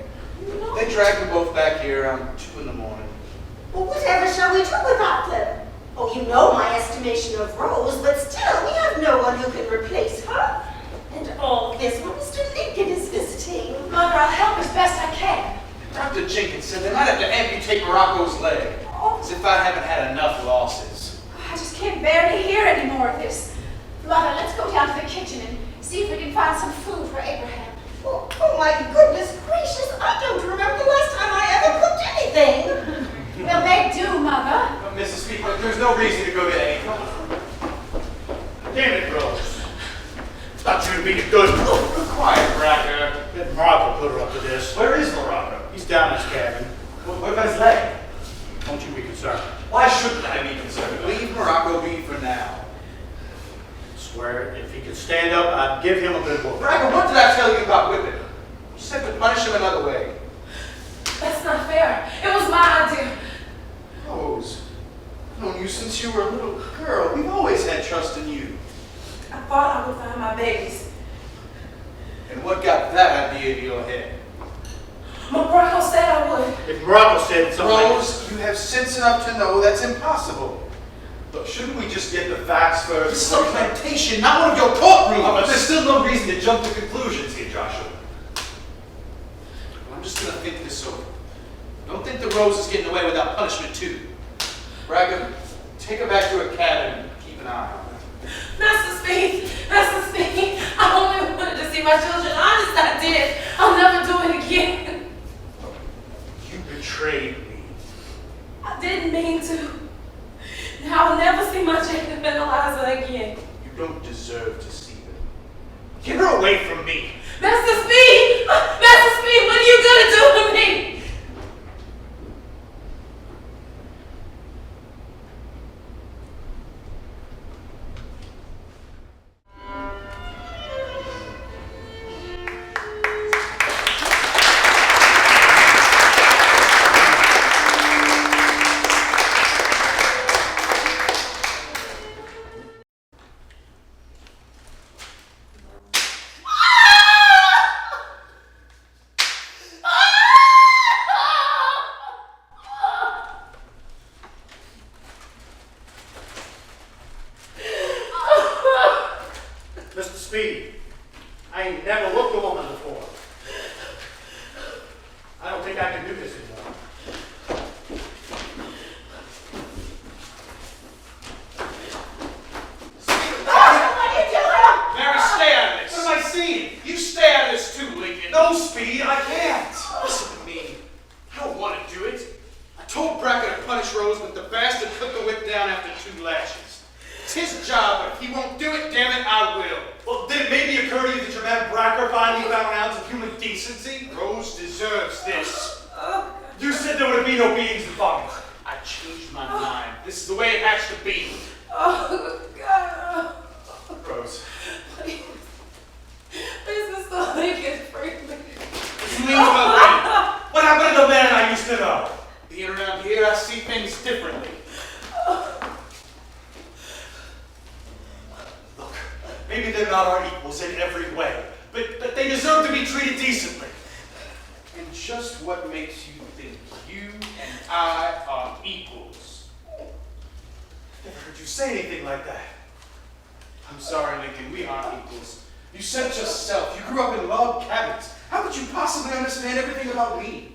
They dragged them both back here around 2 in the morning. Well, whatever shall we do without them? Oh, you know my estimation of Rose, but still, we have no one who can replace her. And all this while Mr. Lincoln is visiting. Mother, I'll help as best I can. Dr. Jenkins said they might have to amputate Morocco's leg. As if I haven't had enough losses. I just can't bear to hear any more of this. Mother, let's go down to the kitchen and see if we can find some food for Abraham. Oh my goodness gracious, I don't remember the last time I ever cooked anything. We'll make do, Mother. Mrs. Speaker, there's no reason to go to any. Damn it, Rose. Thought you would be good. Quiet, Braca. Let Morocco put her up to this. Where is Morocco? He's down in his cabin. What about his leg? Don't you be concerned. Why shouldn't I be concerned? Leave Morocco be for now. I swear, if he could stand up, I'd give him a good whooping. Braca, what did I tell you about whipping him? You said to punish him another way. That's not fair. It was my idea. Rose, I've known you since you were a little girl. We've always had trust in you. I thought I would find my babies. And what got that idea to your head? Morocco said I would. If Morocco said something like Rose, you have sense enough to know that's impossible. Look, shouldn't we just get the facts first? This is a plantation, not one of your courtrooms. But there's still no reason to jump to conclusions here, Joshua. I'm just gonna think this over. Don't think the Rose is getting away without punishment too. Braga, take her back to her cabin and keep an eye on her. Master Speed, I only wanted to see my children. Honest, I did. I'll never do it again. You betrayed me. I didn't mean to. Now I'll never see my Jacob and Eliza again. You don't deserve to see them. Get her away from me. Master Speed, what are you gonna do to me? Mr. Speed, I ain't never looked a woman before. I don't think I can do this anymore. Mary, stay out of this. What am I seeing? You stay out of this too, Lincoln. No, Speed, I can't. Listen to me. I don't want to do it. I told Brackett to punish Rose, but the bastard put the whip down after 2 lashes. It's his job, but if he won't do it, damn it, I will. Well, did it maybe occur to you that your man Bracker finally found an ounce of human decency? Rose deserves this. You said there would be no beatings in Bobby. I changed my mind. This is the way it has to be. Oh, God. Rose. Please, Mr. Lincoln, free me. be treated decently. And just what makes you think you and I are equals? Never heard you say anything like that. I'm sorry, Lincoln, we aren't equals. You said yourself, you grew up in log cabins. How could you possibly understand everything about me?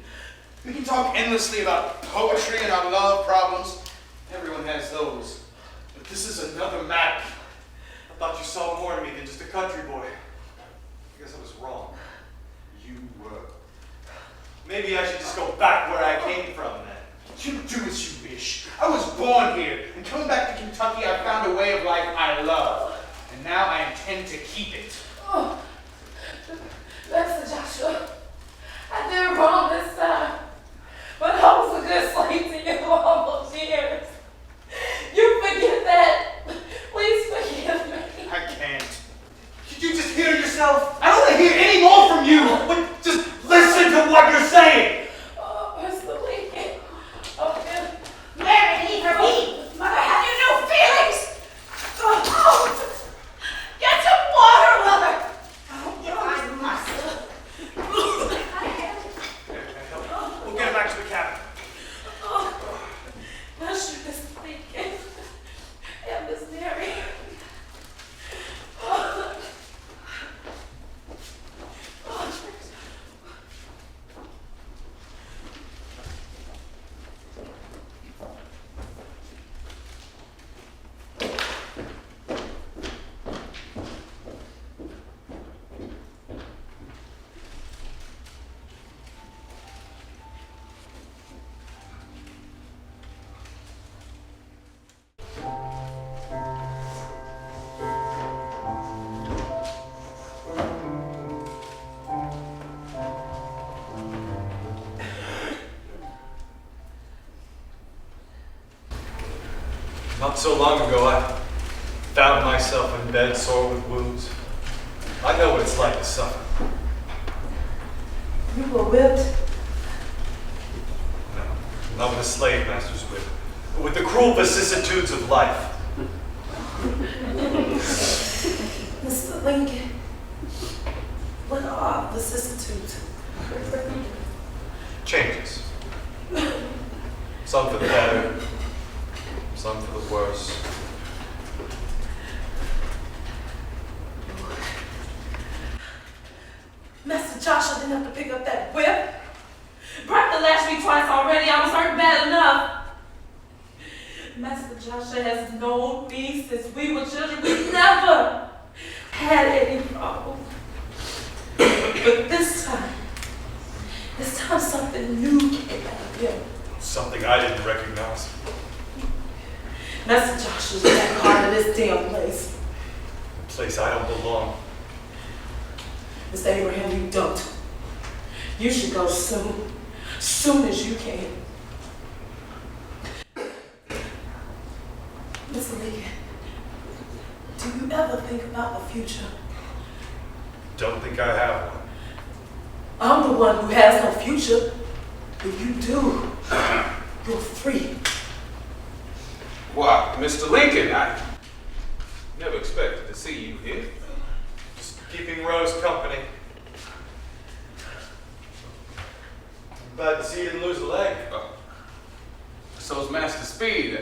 We can talk endlessly about poetry and our love problems. Everyone has those. But this is another matter. I thought you saw more in me than just a country boy. I guess I was wrong. You were. Maybe I should just go back where I came from then. You do as you wish. I was born here, and coming back to Kentucky, I found a way of life I love. And now I intend to keep it. Oh, Master Joshua, I did wrong this time, but I was a good slave to you all those years. You forget that. Please forgive me. I can't. Did you just hear yourself? I don't want to hear any more from you, but just listen to what you're saying. Oh, Mr. Lincoln. Okay. Mary, leave her be. Mother, have you no feelings? Oh, get some water, Mother. I must. We'll get back to the cabin. Oh, Master Mr. Lincoln. And Miss Mary. Oh. Not so long ago, I found myself in bed, sore with wounds. I know what it's like to suffer. You were whipped. No, not with a slave master's whip, but with the cruel vicissitudes of life. Mr. Lincoln, what are vicissitudes? Changes. Some for the better, some for the worse. Master Joshua didn't have to pick up that whip. Bracker lashed me twice already. I was hurt bad enough. Master Joshua has known me since we were children. We never had any problem. But this time something new came out of him. Something I didn't recognize. Master Joshua's back part of this damn place. A place I don't belong. Mr. Abraham, you don't. You should go soon. Soon as you can. Mr. Lincoln, do you ever think about the future? Don't think I have one. I'm the one who has no future. If you do, you're free. Why, Mr. Lincoln, I never expected to see you here. Just keeping Rose company. I'm glad to see you didn't lose a leg. So's Master Speed.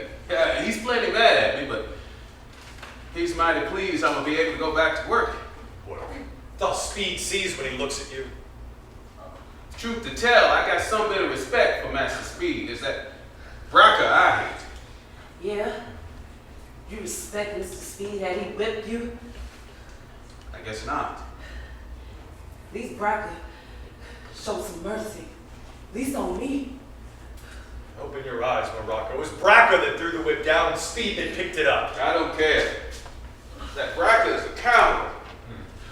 He's plenty mad at me, but he's mighty pleased I'm gonna be able to go back to work. Well, it's all Speed sees when he looks at you. Truth to tell, I got some bit of respect for Master Speed. Is that Bracker I hate. Yeah? You respect Mr. Speed had he whipped you? I guess not. At least Bracker showed some mercy. At least on me. Open your eyes, Morocco. It was Bracker that threw the whip down and Speed that picked it up. I don't care. That Bracker is a coward.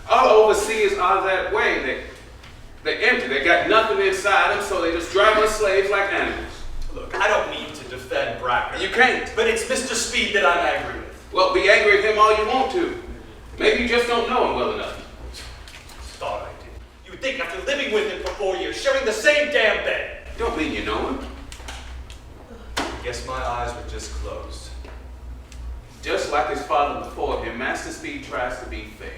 All overseers are that way. They're empty. They got nothing inside them, so they just drive us slaves like animals. Look, I don't need to defend Bracker. You can't. But it's Mr. Speed that I'm angry with. Well, be angry at him all you want to. Maybe you just don't know him well enough. Thought I did. You would think after living with him for 4 years, sharing the same damn bed. Don't mean you know him. Guess my eyes were just closed. Just like his father before him, Master Speed tries to be fair.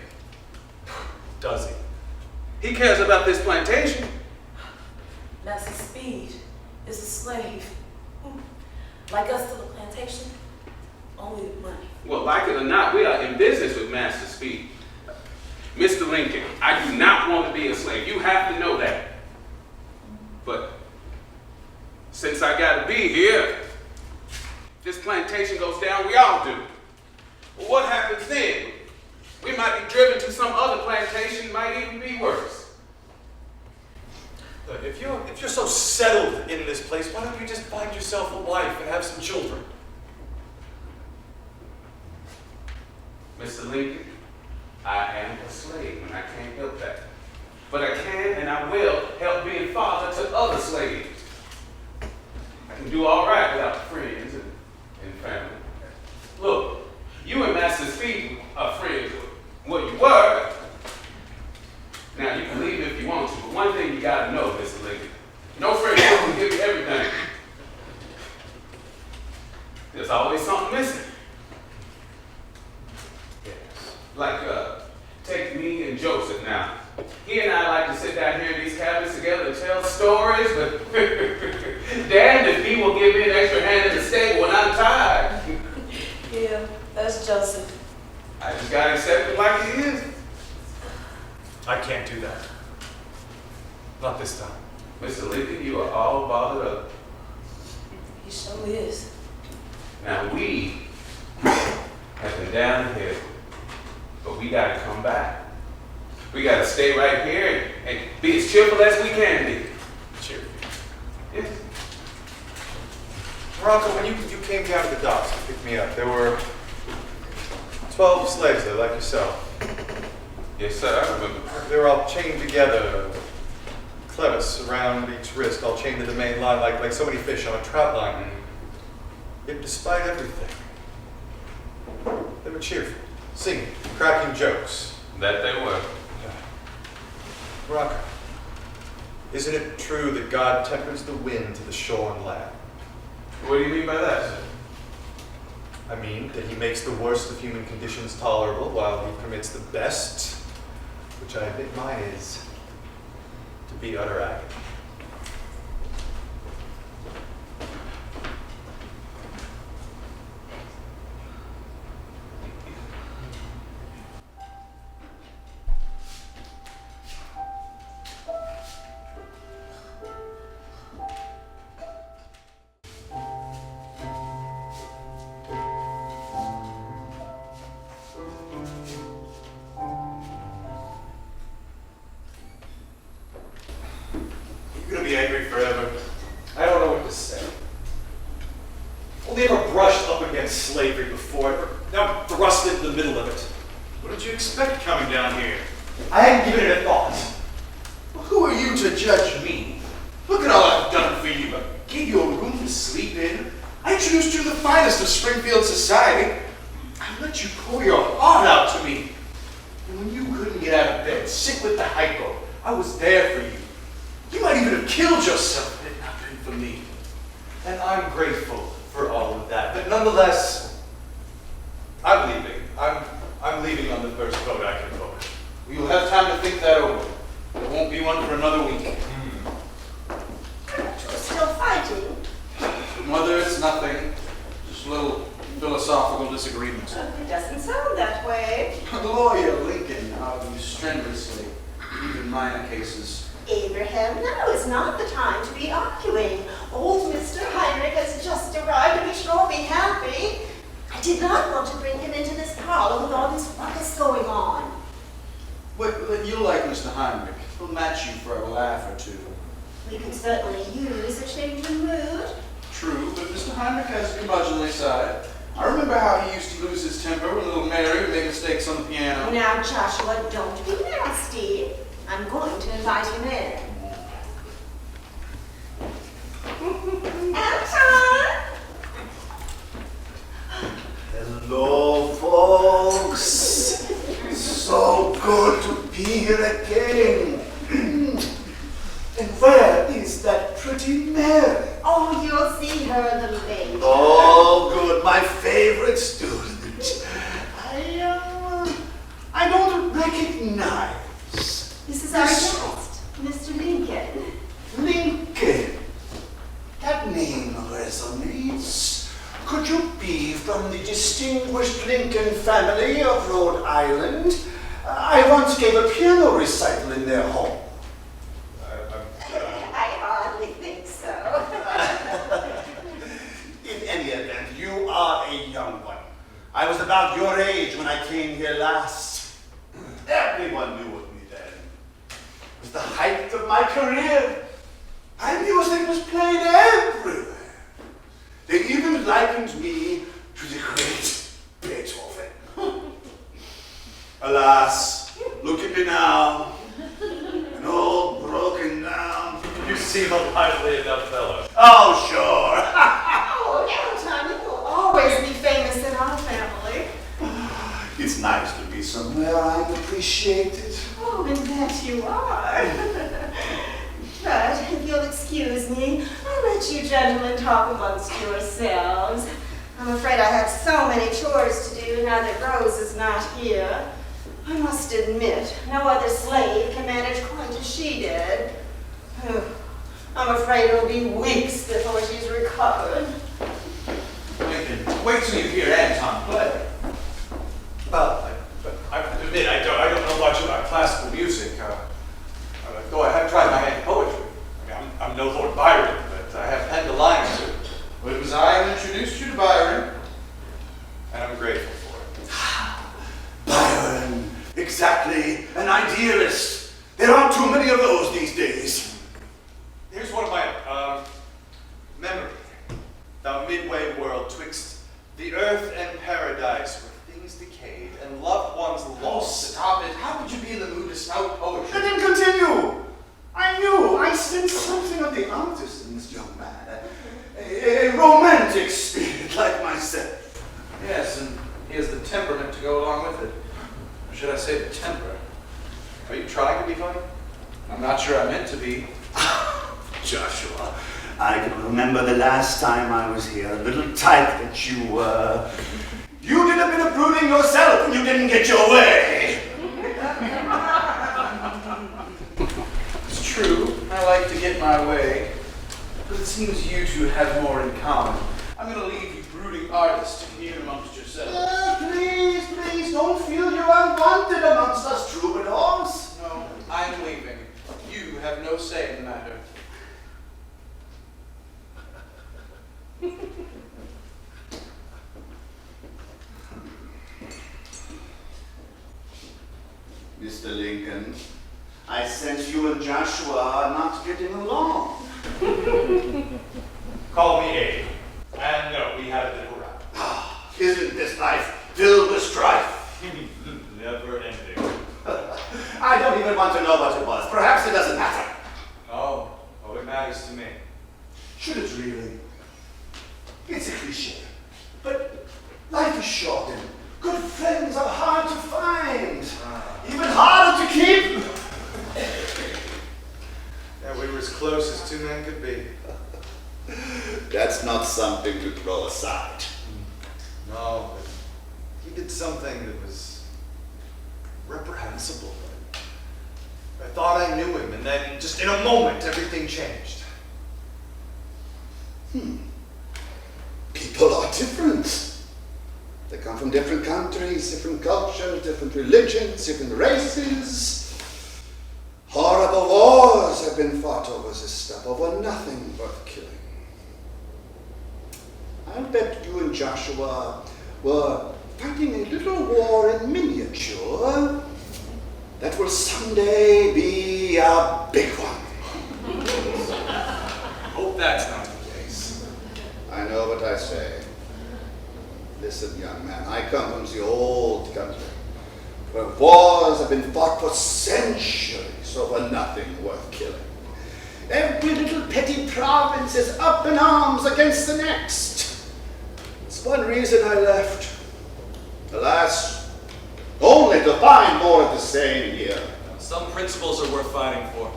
Does he? He cares about this plantation. Master Speed is a slave. Like us to the plantation, only the money. Well, like it or not, we are in business with Master Speed. Mr. Lincoln, I do not want to be a slave. You have to know that. But since I got to be here, this plantation goes down, we all do. Well, what happens then? We might be driven to some other plantation, might even be worse. Look, if you're so settled in this place, why don't you just find yourself a wife and have some children? Mr. Lincoln, I am a slave and I can't help that. But I can and I will help being father to other slaves. I can do all right without friends and family. Look, you and Master Speed are friends. Well, you were. Now, you can leave if you want to, but one thing you gotta know, Mr. Lincoln, no friend can give you everything. There's always something missing. Like, take me and Joseph now. He and I like to sit down here in these cabins together and tell stories, but damned if he will give me an extra hand in the stable when I'm tired. Yeah, that's Joseph. I just gotta accept it like he is. I can't do that. Not this time. Mr. Lincoln, you are all bothered up. He sure is. Now we have been down the hill, but we gotta come back. We gotta stay right here and be as cheerful as we can be. Cheerful. Yes. Morocco, when you came down to the docks to pick me up, there were 12 slaves there, like yourself. Yes, sir, I remember. They were all chained together, clevis around each wrist, all chained to the main line like so many fish on a trout line. Yet despite everything, they were cheerful, singing, cracking jokes. That they were. Morocco, isn't it true that God tempers the wind to the shore and land? What do you mean by that, sir? I mean that he makes the worst of human conditions tolerable while he permits the best, which I admit mine is, to be utter agony. You're gonna be angry forever. I don't know what to say. Only ever brushed up against slavery before, now thrust into the middle of it. What did you expect coming down here? I hadn't given it a thought. Well, who are you to judge me? Look at all I've done for you. I gave you a room to sleep in. I introduced you to the finest of Springfield society. I let you pour your heart out to me. And when you couldn't get out of bed, sick with the hypo, I was there for you. You might even have killed yourself if it had not been for me. And I'm grateful for all of that. But nonetheless, I'm leaving. I'm leaving on the first boat I can book. You'll have time to think that over. There won't be one for another week. You're still fighting? Mother, it's nothing. Just a little philosophical disagreement. It doesn't sound that way. The lawyer, Lincoln, argues strenuously, even minor cases. Abraham, now is not the time to be arguing. Old Mr. Heinrich has just arrived and we should all be happy. I did not want to bring him into this parlor with all this ruckus going on. But you'll like Mr. Heinrich. He'll match you for a laugh or two. We can certainly use a change in mood. True, but Mr. Heinrich has a curmudgeonly side. I remember how he used to lose his temper when little Mary would make mistakes on the piano. Now, Joshua, don't be nasty. I'm going to invite him in. Anton! Hello, folks. So good to be here again. And where is that pretty Mary? Oh, you'll see her a little later. Oh, good, my favorite student. I don't recognize. This is our from the distinguished Lincoln family of Rhode Island. I once gave a piano recital in their home. I hardly think so. In any event, you are a young one. I was about your age when I came here last. Everyone knew of me then. It was the height of my career. My music was played everywhere. They even likened me to the great Beethoven. Alas, look at me now. An old, broken down. You seem a lively enough fellow. Oh, sure. Oh, Anton, you will always be famous in our family. It's nice to be somewhere I'm appreciated. Oh, and that you are. But if you'll excuse me, I'll let you gentlemen talk amongst yourselves. I'm afraid I have so many chores to do now that Rose is not here. I must admit, no other slave can manage quite as she did. I'm afraid it'll be weeks before she's recovered. Lincoln, wait till you hear Anton play. Well, I admit I don't know much about classical music. Though I have tried my hand at poetry. I mean, I'm no Lord Byron, but I have penned a line or two. Well, it was I who introduced you to Byron. And I'm grateful for it. Byron, exactly, an idealist. There aren't too many of those these days. Here's one of my memory. Thou midway world twixt the earth and paradise, where things decayed and loved ones Oh, lost. stop it. How could you be in the mood to spout poetry? Let him continue. I sensed something of the artist in this young man. A romantic spirit like myself. Yes, and he has the temperament to go along with it. Or should I say the temper? Are you trying to be funny? I'm not sure I meant to be. Joshua, I can remember the last time I was here, a little tyke that you were. You did a bit of brooding yourself and you didn't get your way. It's true, I like to get my way, but it seems you two have more in common. I'm going to leave you brooding artists to commune amongst yourselves. Please, don't feel you're unwanted amongst us troubadours. No, I'm leaving. You have no say in the matter. Mr. Lincoln, I sense you and Joshua are not getting along. Call me Abe. And no, we had a little row. Isn't this life filled with strife? Never ending. I don't even want to know what it was. Perhaps it doesn't matter. Oh, it matters to me. Should it really? It's a cliche. But life is short and good friends are hard to find. Even harder to keep. Yeah, we were as close as two men could be. That's not something to throw aside. No, but he did something that was reprehensible. I thought I knew him, and then just in a moment, everything changed. People are different. They come from different countries, different cultures, different religions, different races. Horrible wars have been fought over this stuff, over nothing worth killing. I'll bet you and Joshua were fighting a little war in miniature that will someday be a big one. Hope that's not the case. I know what I say. Listen, young man, I come from the old country, where wars have been fought for centuries over nothing worth killing. Every little petty province is up in arms against the next. It's one reason I left. Alas, only to find more of the same here. Some principles are worth fighting for.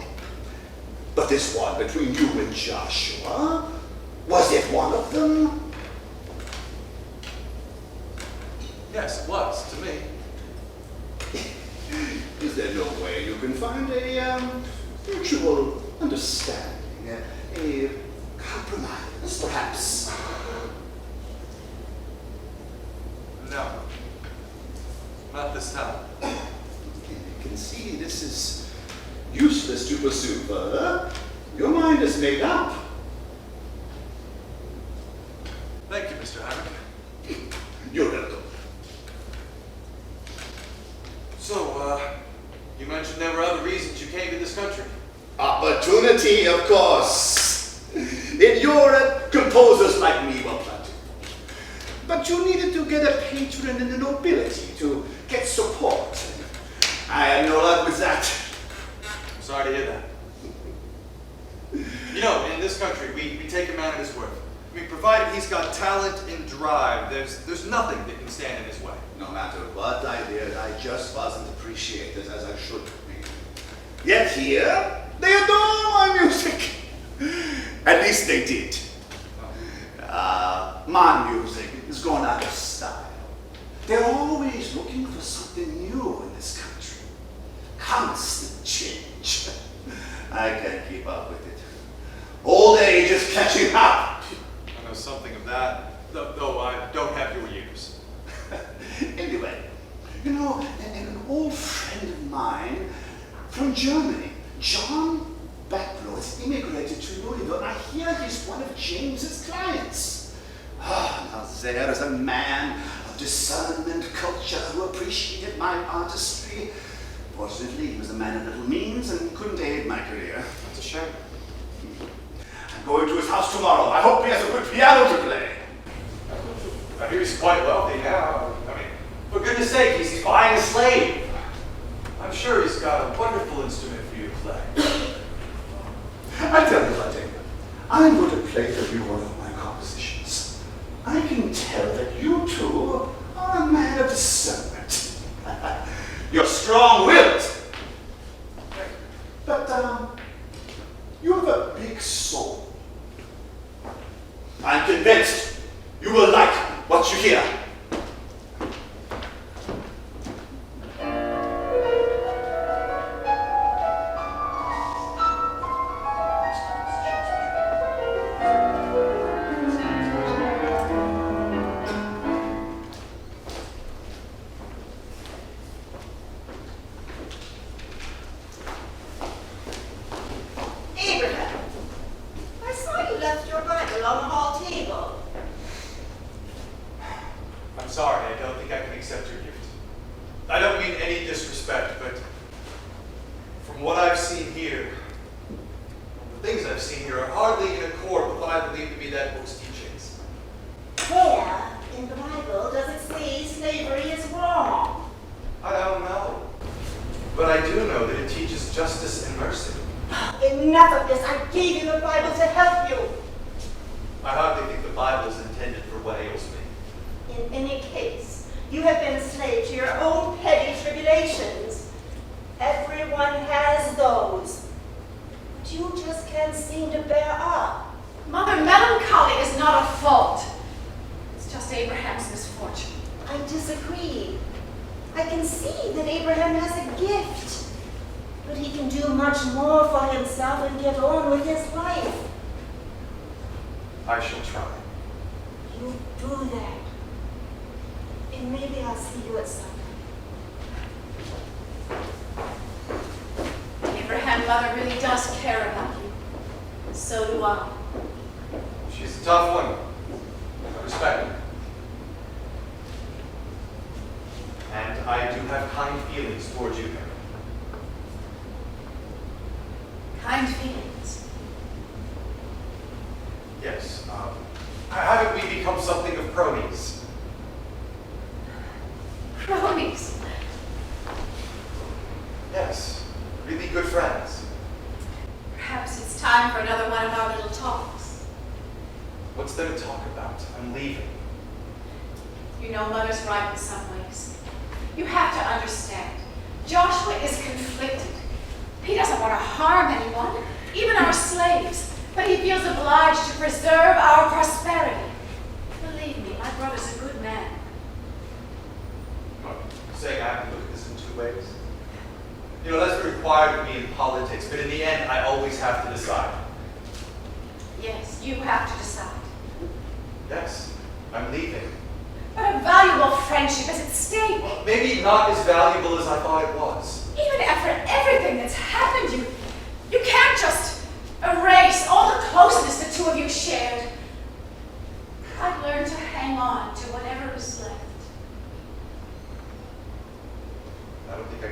But this one between you and Joshua, was it one of them? Yes, it was, to me. Is there no way you can find a mutual understanding, a compromise, perhaps? Not this time. You can see this is useless to pursue further. Your mind is made up. Thank you, Mr. Hyman. You're welcome. So, you mentioned there were other reasons you came to this country. Opportunity, of course. In Europe, composers like me were plenty. But you needed to get a patron in the nobility to get support. I had no luck with that. I'm sorry to hear that. You know, in this country, we take a man at his word. I mean, provided he's got talent and drive, there's nothing that can stand in his way. No matter what I did, I just wasn't appreciated as I should be. Yet here, they adore my music. At least they did. My music is going out of style. They're always looking for something new in this country. Constant change. I can't keep up with it. Old age is catching up. I know something of that, though I don't have your years. Anyway, you know, an old friend of mine from Germany, John Backblow, has immigrated to Louisville, and I hear he's one of James's clients. Now there is a man of discernment, culture, who appreciated my artistry. Fortunately, he was a man of little means and couldn't aid my career. That's a shame. I'm going to his house tomorrow. I hope he has a good piano to play. I hear he's quite wealthy now. I mean, for goodness sake, he's buying a slave. I'm sure he's got a wonderful instrument for you to play. I tell you what, David, I'm going to play for you one of my compositions. I can tell that you two are a man of discernment. You're strong-willed. But, you have a big soul. I'm convinced you will like what you hear. Abraham, I saw you left your Bible on the hall table. I'm sorry, I don't think I can accept your gift. I don't mean any disrespect, but from what I've seen here, the things I've seen here are hardly in accord with what I believe to be that book's teachings. Where in the Bible does it say slavery is wrong? I don't know. But I do know that it teaches justice and mercy. Enough of this. I gave you the Bible to help you. I hardly think the Bible is intended for what ails me. In any case, you have been a slave to your own petty tribulations. Everyone has those. But you just can't seem to bear up. Mother, melancholy is not a fault. It's just Abraham's misfortune. I disagree. I can see that Abraham has a gift. But he can do much more for himself and get on with his life. I shall try. You do that. And maybe I'll see you at supper. Abraham, Mother really does care about you. So do I. She's a tough one. I respect her. And I do have kind feelings towards you, Mary. Kind feelings. Yes. Haven't we become something of cronies? Cronies. Yes. Really good friends. Perhaps it's time for another one of our little talks. What's there to talk about? I'm leaving. You know, Mother's right in some ways. You have to understand. Joshua is conflicted. He doesn't want to harm anyone, even our slaves, but he feels obliged to preserve our prosperity. Believe me, my brother's a good man. Saying I have to look at this in two ways. You know, that's required of me in politics, but in the end, I always have to decide. Yes, you have to decide. Yes, I'm leaving. But a valuable friendship is at stake. Well, maybe not as valuable as I thought it was. Even after everything that's happened, you can't just erase all the closeness the two of you shared. I've learned to hang on to whatever is left. I don't think I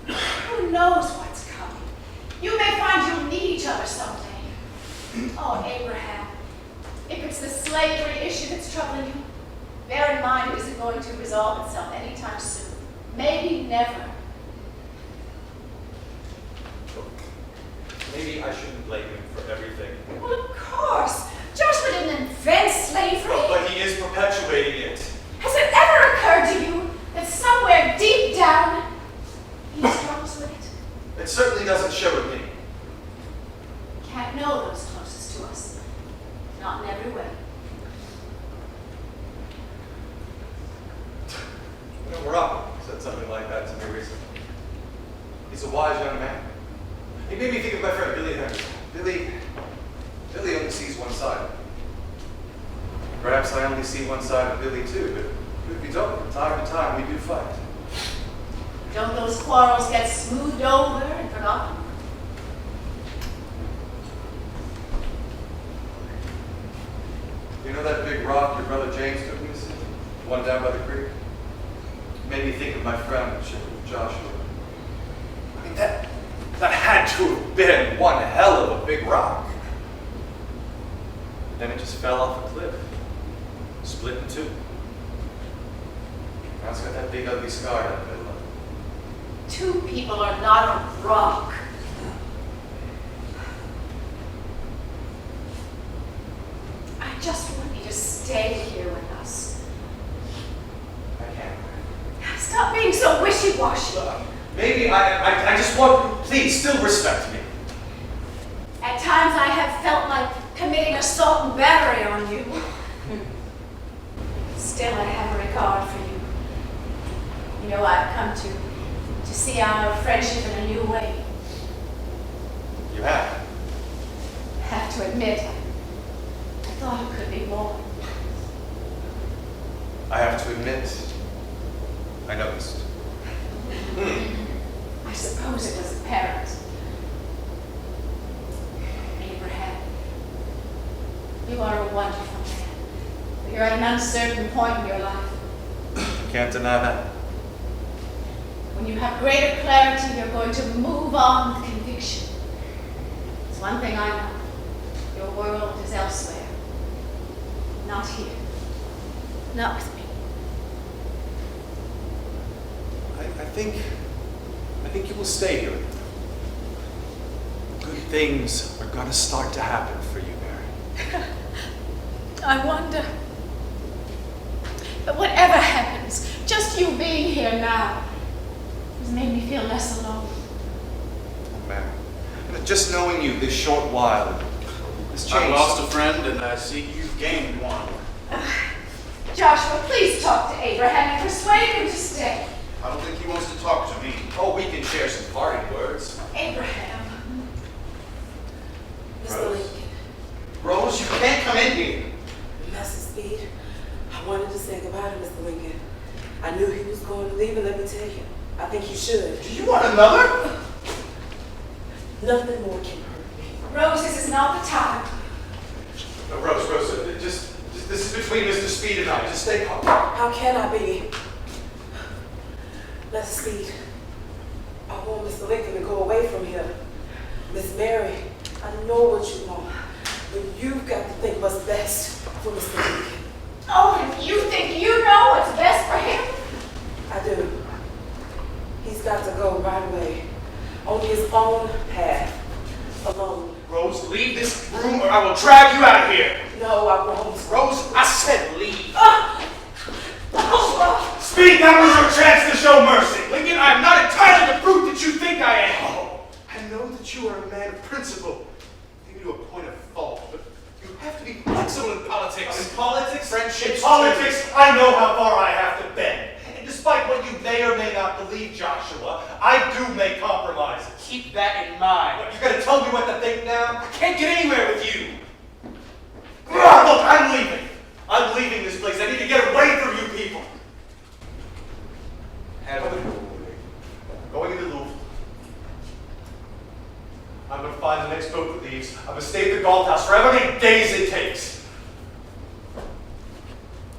can. Who knows what's coming? You may find you'll need each other someday. Oh, Abraham, if it's the slavery issue that's troubling you, bear in mind it isn't going to resolve itself anytime soon. Maybe never. Maybe I shouldn't blame him for everything. Well, of course. Joshua didn't invent slavery. But he is perpetuating it. Has it ever occurred to you that somewhere deep down he struggles with it? It certainly doesn't show in me. Can't know those closest to us. Not in every way. You know, Rob said something like that to me recently. He's a wise young man. He made me think of my friend Billy Henderson. Billy only sees one side. Perhaps I only see one side of Billy too, but if we don't, from time to time we do fight. Don't those quarrels get smoothed over and forgotten? You know that big rock your brother James took me to see? The one down by the creek? It made me think of my friend, Joshua. I mean, that had to have been one hell of a big rock. Then it just fell off a cliff, split in two. Now it's got that big ugly scar down the middle of it. Two people are not a rock. I just want you to stay here with us. I can't. Stop being so wishy-washy. Maybe I just want, please, still respect me. At times I have felt like committing assault and battery on you. Still, I have a regard for you. You know, I've come to see our friendship in a new way. You have. I have to admit, I thought it could be more. I have to admit, I noticed. I suppose it was apparent. Abraham, you are a wonderful man. But you're at an uncertain point in your life. Can't deny that. When you have greater clarity, you're going to move on with conviction. It's one thing I know. Your world is elsewhere. Not here. Not with me. I think you will stay here. Good things are gonna start to happen for you, Mary. I wonder. But whatever happens, just you being here now has made me feel less alone. Oh, Mary. Just knowing you this short while has changed. I lost a friend and I see you've gained one. Joshua, please talk to Abraham and persuade him to stay. I don't think he wants to talk to me. Oh, we can share some parting words. Abraham. Mr. Lincoln, Rose, you can't come in here. Master Speed, I wanted to say goodbye to Mr. Lincoln. I knew he was going to leave, and let me tell you, I think you should. Do you want another? Nothing more can hurt me. Rose, this is not the time. No, Rose, just this is between Mr. Speed and I. Just stay calm. How can I be? Master Speed, I want Mr. Lincoln to go away from here. Miss Mary, I know what you want, but you've got to think what's best for Mr. Lincoln. Oh, and you think you know what's best for him? I do. He's got to go right away, on his own path, alone. Rose, leave this room or I will drag you out of here. No, I won't. Rose, I said leave. Speak, that was your chance to show mercy. Lincoln, I am not entirely the brute that you think I am. Oh, I know that you are a man of principle, maybe to a point of fault, but you have to be flexible in politics. In politics? Friendships. In politics, I know how far I have to bend. And despite what you may or may not believe, Joshua, I do make compromises. Keep that in mind. What, you gotta tell me what to think now? I can't get anywhere with you. Look, I'm leaving. I'm leaving this place. I need to get away from you people. Have it your way. Going into Louisville. I'm going to find the next boat that leaves. I'm going to stay at the golf house for however many days it takes.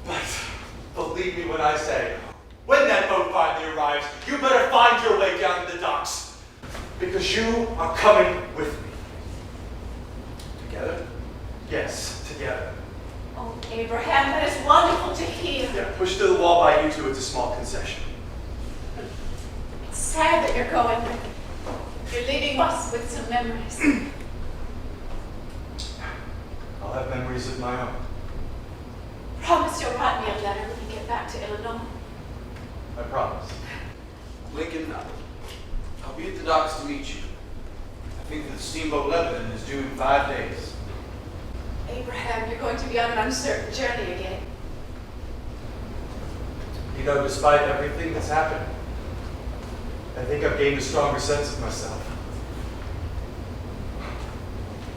But believe me when I say, when that boat finally arrives, you better find your way down to the docks. Because you are coming with me. Together? Yes, together. Oh, Abraham, that is wonderful to hear. Yeah, pushed to the wall by you two, it's a small concession. It's sad that you're going, but you're leaving us with some memories. I'll have memories of my own. Promise you'll write me a letter when you get back to Illinois. I promise. Lincoln, I'll be at the docks to meet you. I think that the steamboat Lebanon is due in 5 days. Abraham, you're going to be on an uncertain journey again. You know, despite everything that's happened, I think I've gained a stronger sense of myself.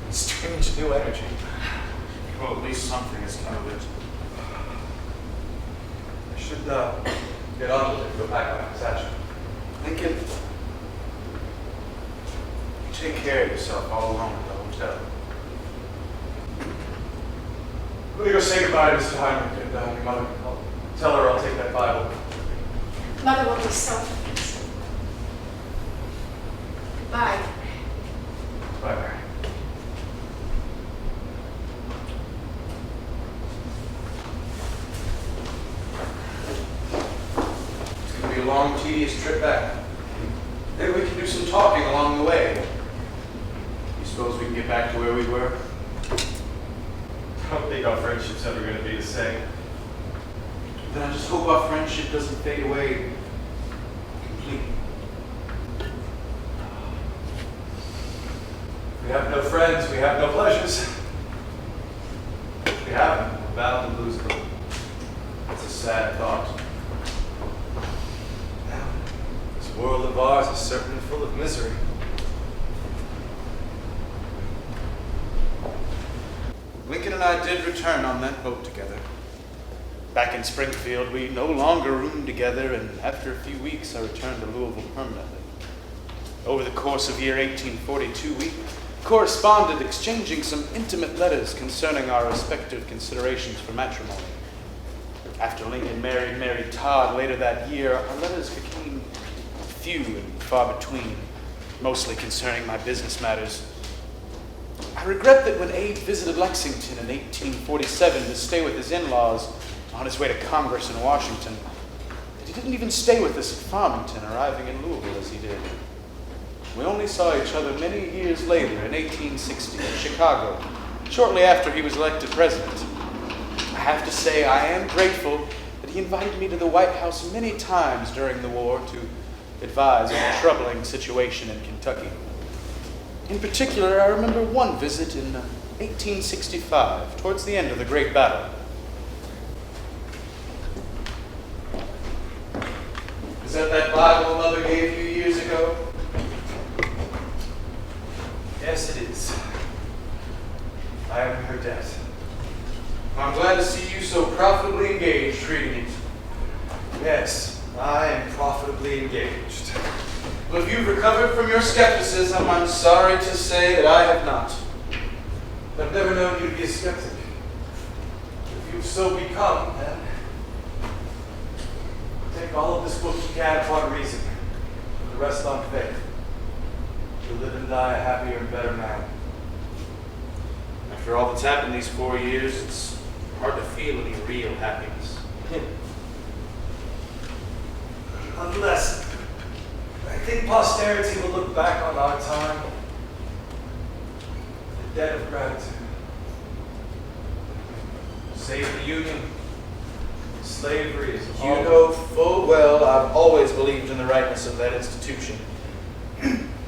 Strange new energy. Well, at least something has come of it. I should get on with it and go pack my satchel. Lincoln, you take care of yourself all alone at the hotel. Let me go say goodbye to Mr. Heinrich and your mother. I'll tell her I'll take that Bible. Mother will be so pleased. Goodbye. Bye, Mary. It's going to be a long, tedious trip back. Maybe we can do some talking along the way. You suppose we can get back to where we were? I don't think our friendship's ever going to be the same. Then I just hope our friendship doesn't fade away completely. We have no friends, we have no pleasures. We have them, we're bound to lose them. It's a sad thought. Now, this world of ours is certainly full of misery. Lincoln and I did return on that boat together. Back in Springfield, we no longer roomed together, and after a few weeks, I returned to Louisville permanently. Over the course of year 1842, we corresponded, exchanging some intimate letters concerning our respective considerations for matrimony. After Lincoln married Mary Todd later that year, our letters became few and far between, mostly concerning my business matters. I regret that when Abe visited Lexington in 1847 to stay with his in-laws on his way to Congress in Washington, that he didn't even stay with us at Farmington, arriving in Louisville as he did. We only saw each other many years later in 1860 in Chicago, shortly after he was elected president. I have to say I am grateful that he invited me to the White House many times during the war to advise on the troubling situation in Kentucky. In particular, I remember one visit in 1865, towards the end of the Great Battle. Is that Bible Mother gave you years ago? Yes, it is. I am in her debt. I'm glad to see you so profitably engaged reading it. Yes, I am profitably engaged. Well, if you've recovered from your skepticism, I'm sorry to say that I have not. I've never known you to be a skeptic. If you've so become, then take all of this book you can upon reason, and the rest on faith. You'll live and die a happier and better man. After all that's happened these 4 years, it's hard to feel any real happiness. Unless I think posterity will look back on our time with a debt of gratitude. Save the Union. Slavery is You know full well I've always believed in the rightness of that institution.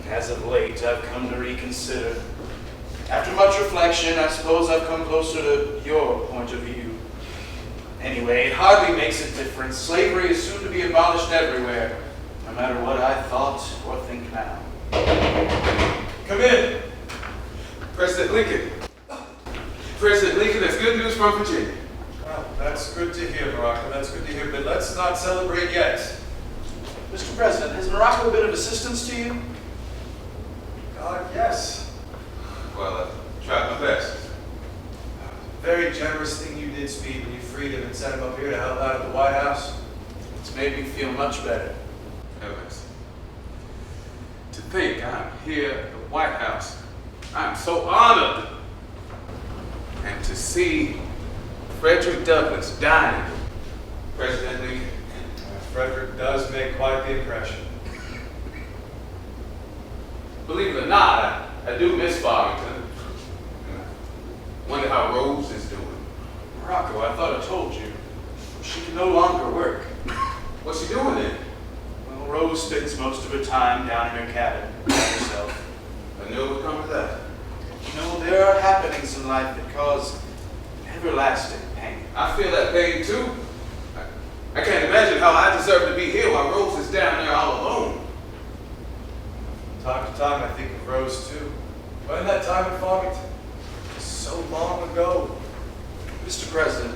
As of late, I've come to reconsider. After much reflection, I suppose I've come closer to your point of view. Anyway, it hardly makes a difference. Slavery is soon to be abolished everywhere, no matter what I thought or think now. Come in. President Lincoln. President Lincoln, that's good news from Virginia. Well, that's good to hear, Morocco. That's good to hear, but let's not celebrate yet. Mr. President, has Morocco been of assistance to you? God, yes. Well, I tried my best. Very generous thing you did, Speed, when you freed him and sent him up here to help out at the White House. It's made me feel much better. Heavens. To think I'm here at the White House. I'm so honored. And to see Frederick Douglass dying, President Lincoln. Frederick does make quite the impression. Believe it or not, I do miss Farmington. Wonder how Rose is doing. Morocco, I thought I told you. She can no longer work. What's she doing then? Well, Rose spends most of her time down in her cabin by herself. I knew it would come to that. You know, there are happenings in life that cause everlasting pain. I feel that pain too. I can't imagine how I deserve to be here while Rose is down there all alone. Time to time, I think of Rose too. But in that time in Farmington, so long ago. Mr. President,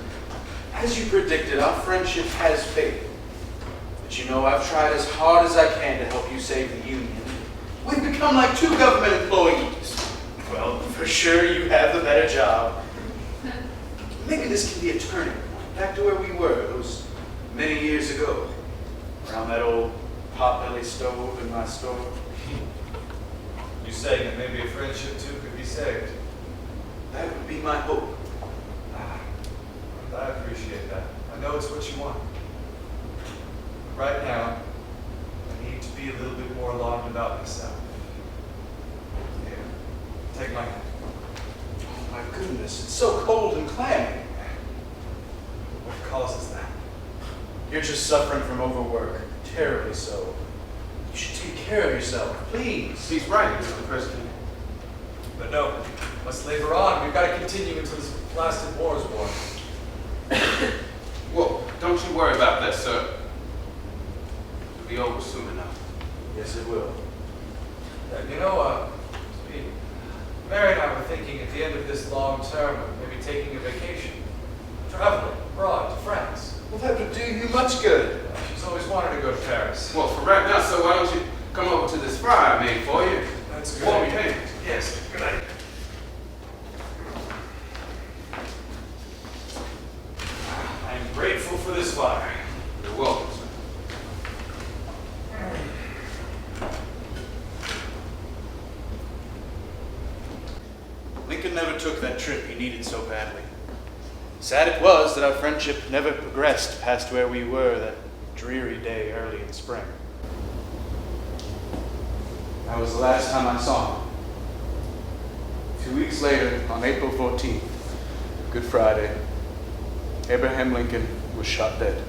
as you predicted, our friendship has faded. But you know, I've tried as hard as I can to help you save the Union. We've become like two government employees. Well, for sure you have the better job. Maybe this can be a turning point, back to where we were those many years ago. Around that old potbelly stove in my store. You saying that maybe a friendship too could be saved? That would be my hope. I appreciate that. I know it's what you want. But right now, I need to be a little bit more alarmed about myself. Here, take my hand. Oh my goodness, it's so cold and clammy. What causes that? You're just suffering from overwork. Terribly so. You should take care of yourself, please. He's right, Mr. President. But no, let's labor on. We've got to continue until this blasted war is won. Well, don't you worry about that, sir. It'll be over soon enough. Yes, it will. You know, Speed, Mary and I were thinking at the end of this long term of maybe taking a vacation, traveling abroad to France. Well, that would do you much good. She's always wanted to go to Paris. Well, for right now, sir, why don't you come over to this fire I made for you? That's good. Warm your hands. Yes, good night. I'm grateful for this fire. You're welcome, sir. Lincoln never took that trip he needed so badly. Sad it was that our friendship never progressed past where we were that dreary day early in spring. That was the last time I saw him. 2 weeks later, on April 14th, Good Friday, Abraham Lincoln was shot dead.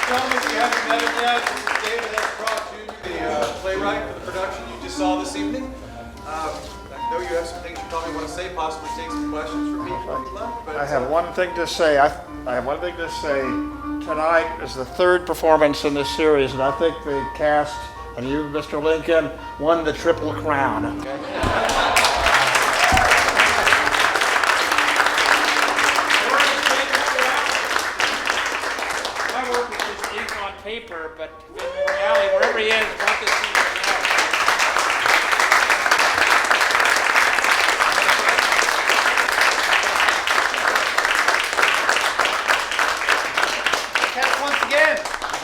Gentlemen, if you haven't met him yet, this is David S. Traub Jr., the playwright for the production you just saw this evening. I know you have some things you probably want to say, possibly take some questions from me if you'd like. But I have one thing to say. I have one thing to say. Tonight is the third performance in this series, and I think the cast and you, Mr. Lincoln, won the Triple Crown. My work is just ink on paper, but in reality, wherever he is, want to see him now. Cats once again.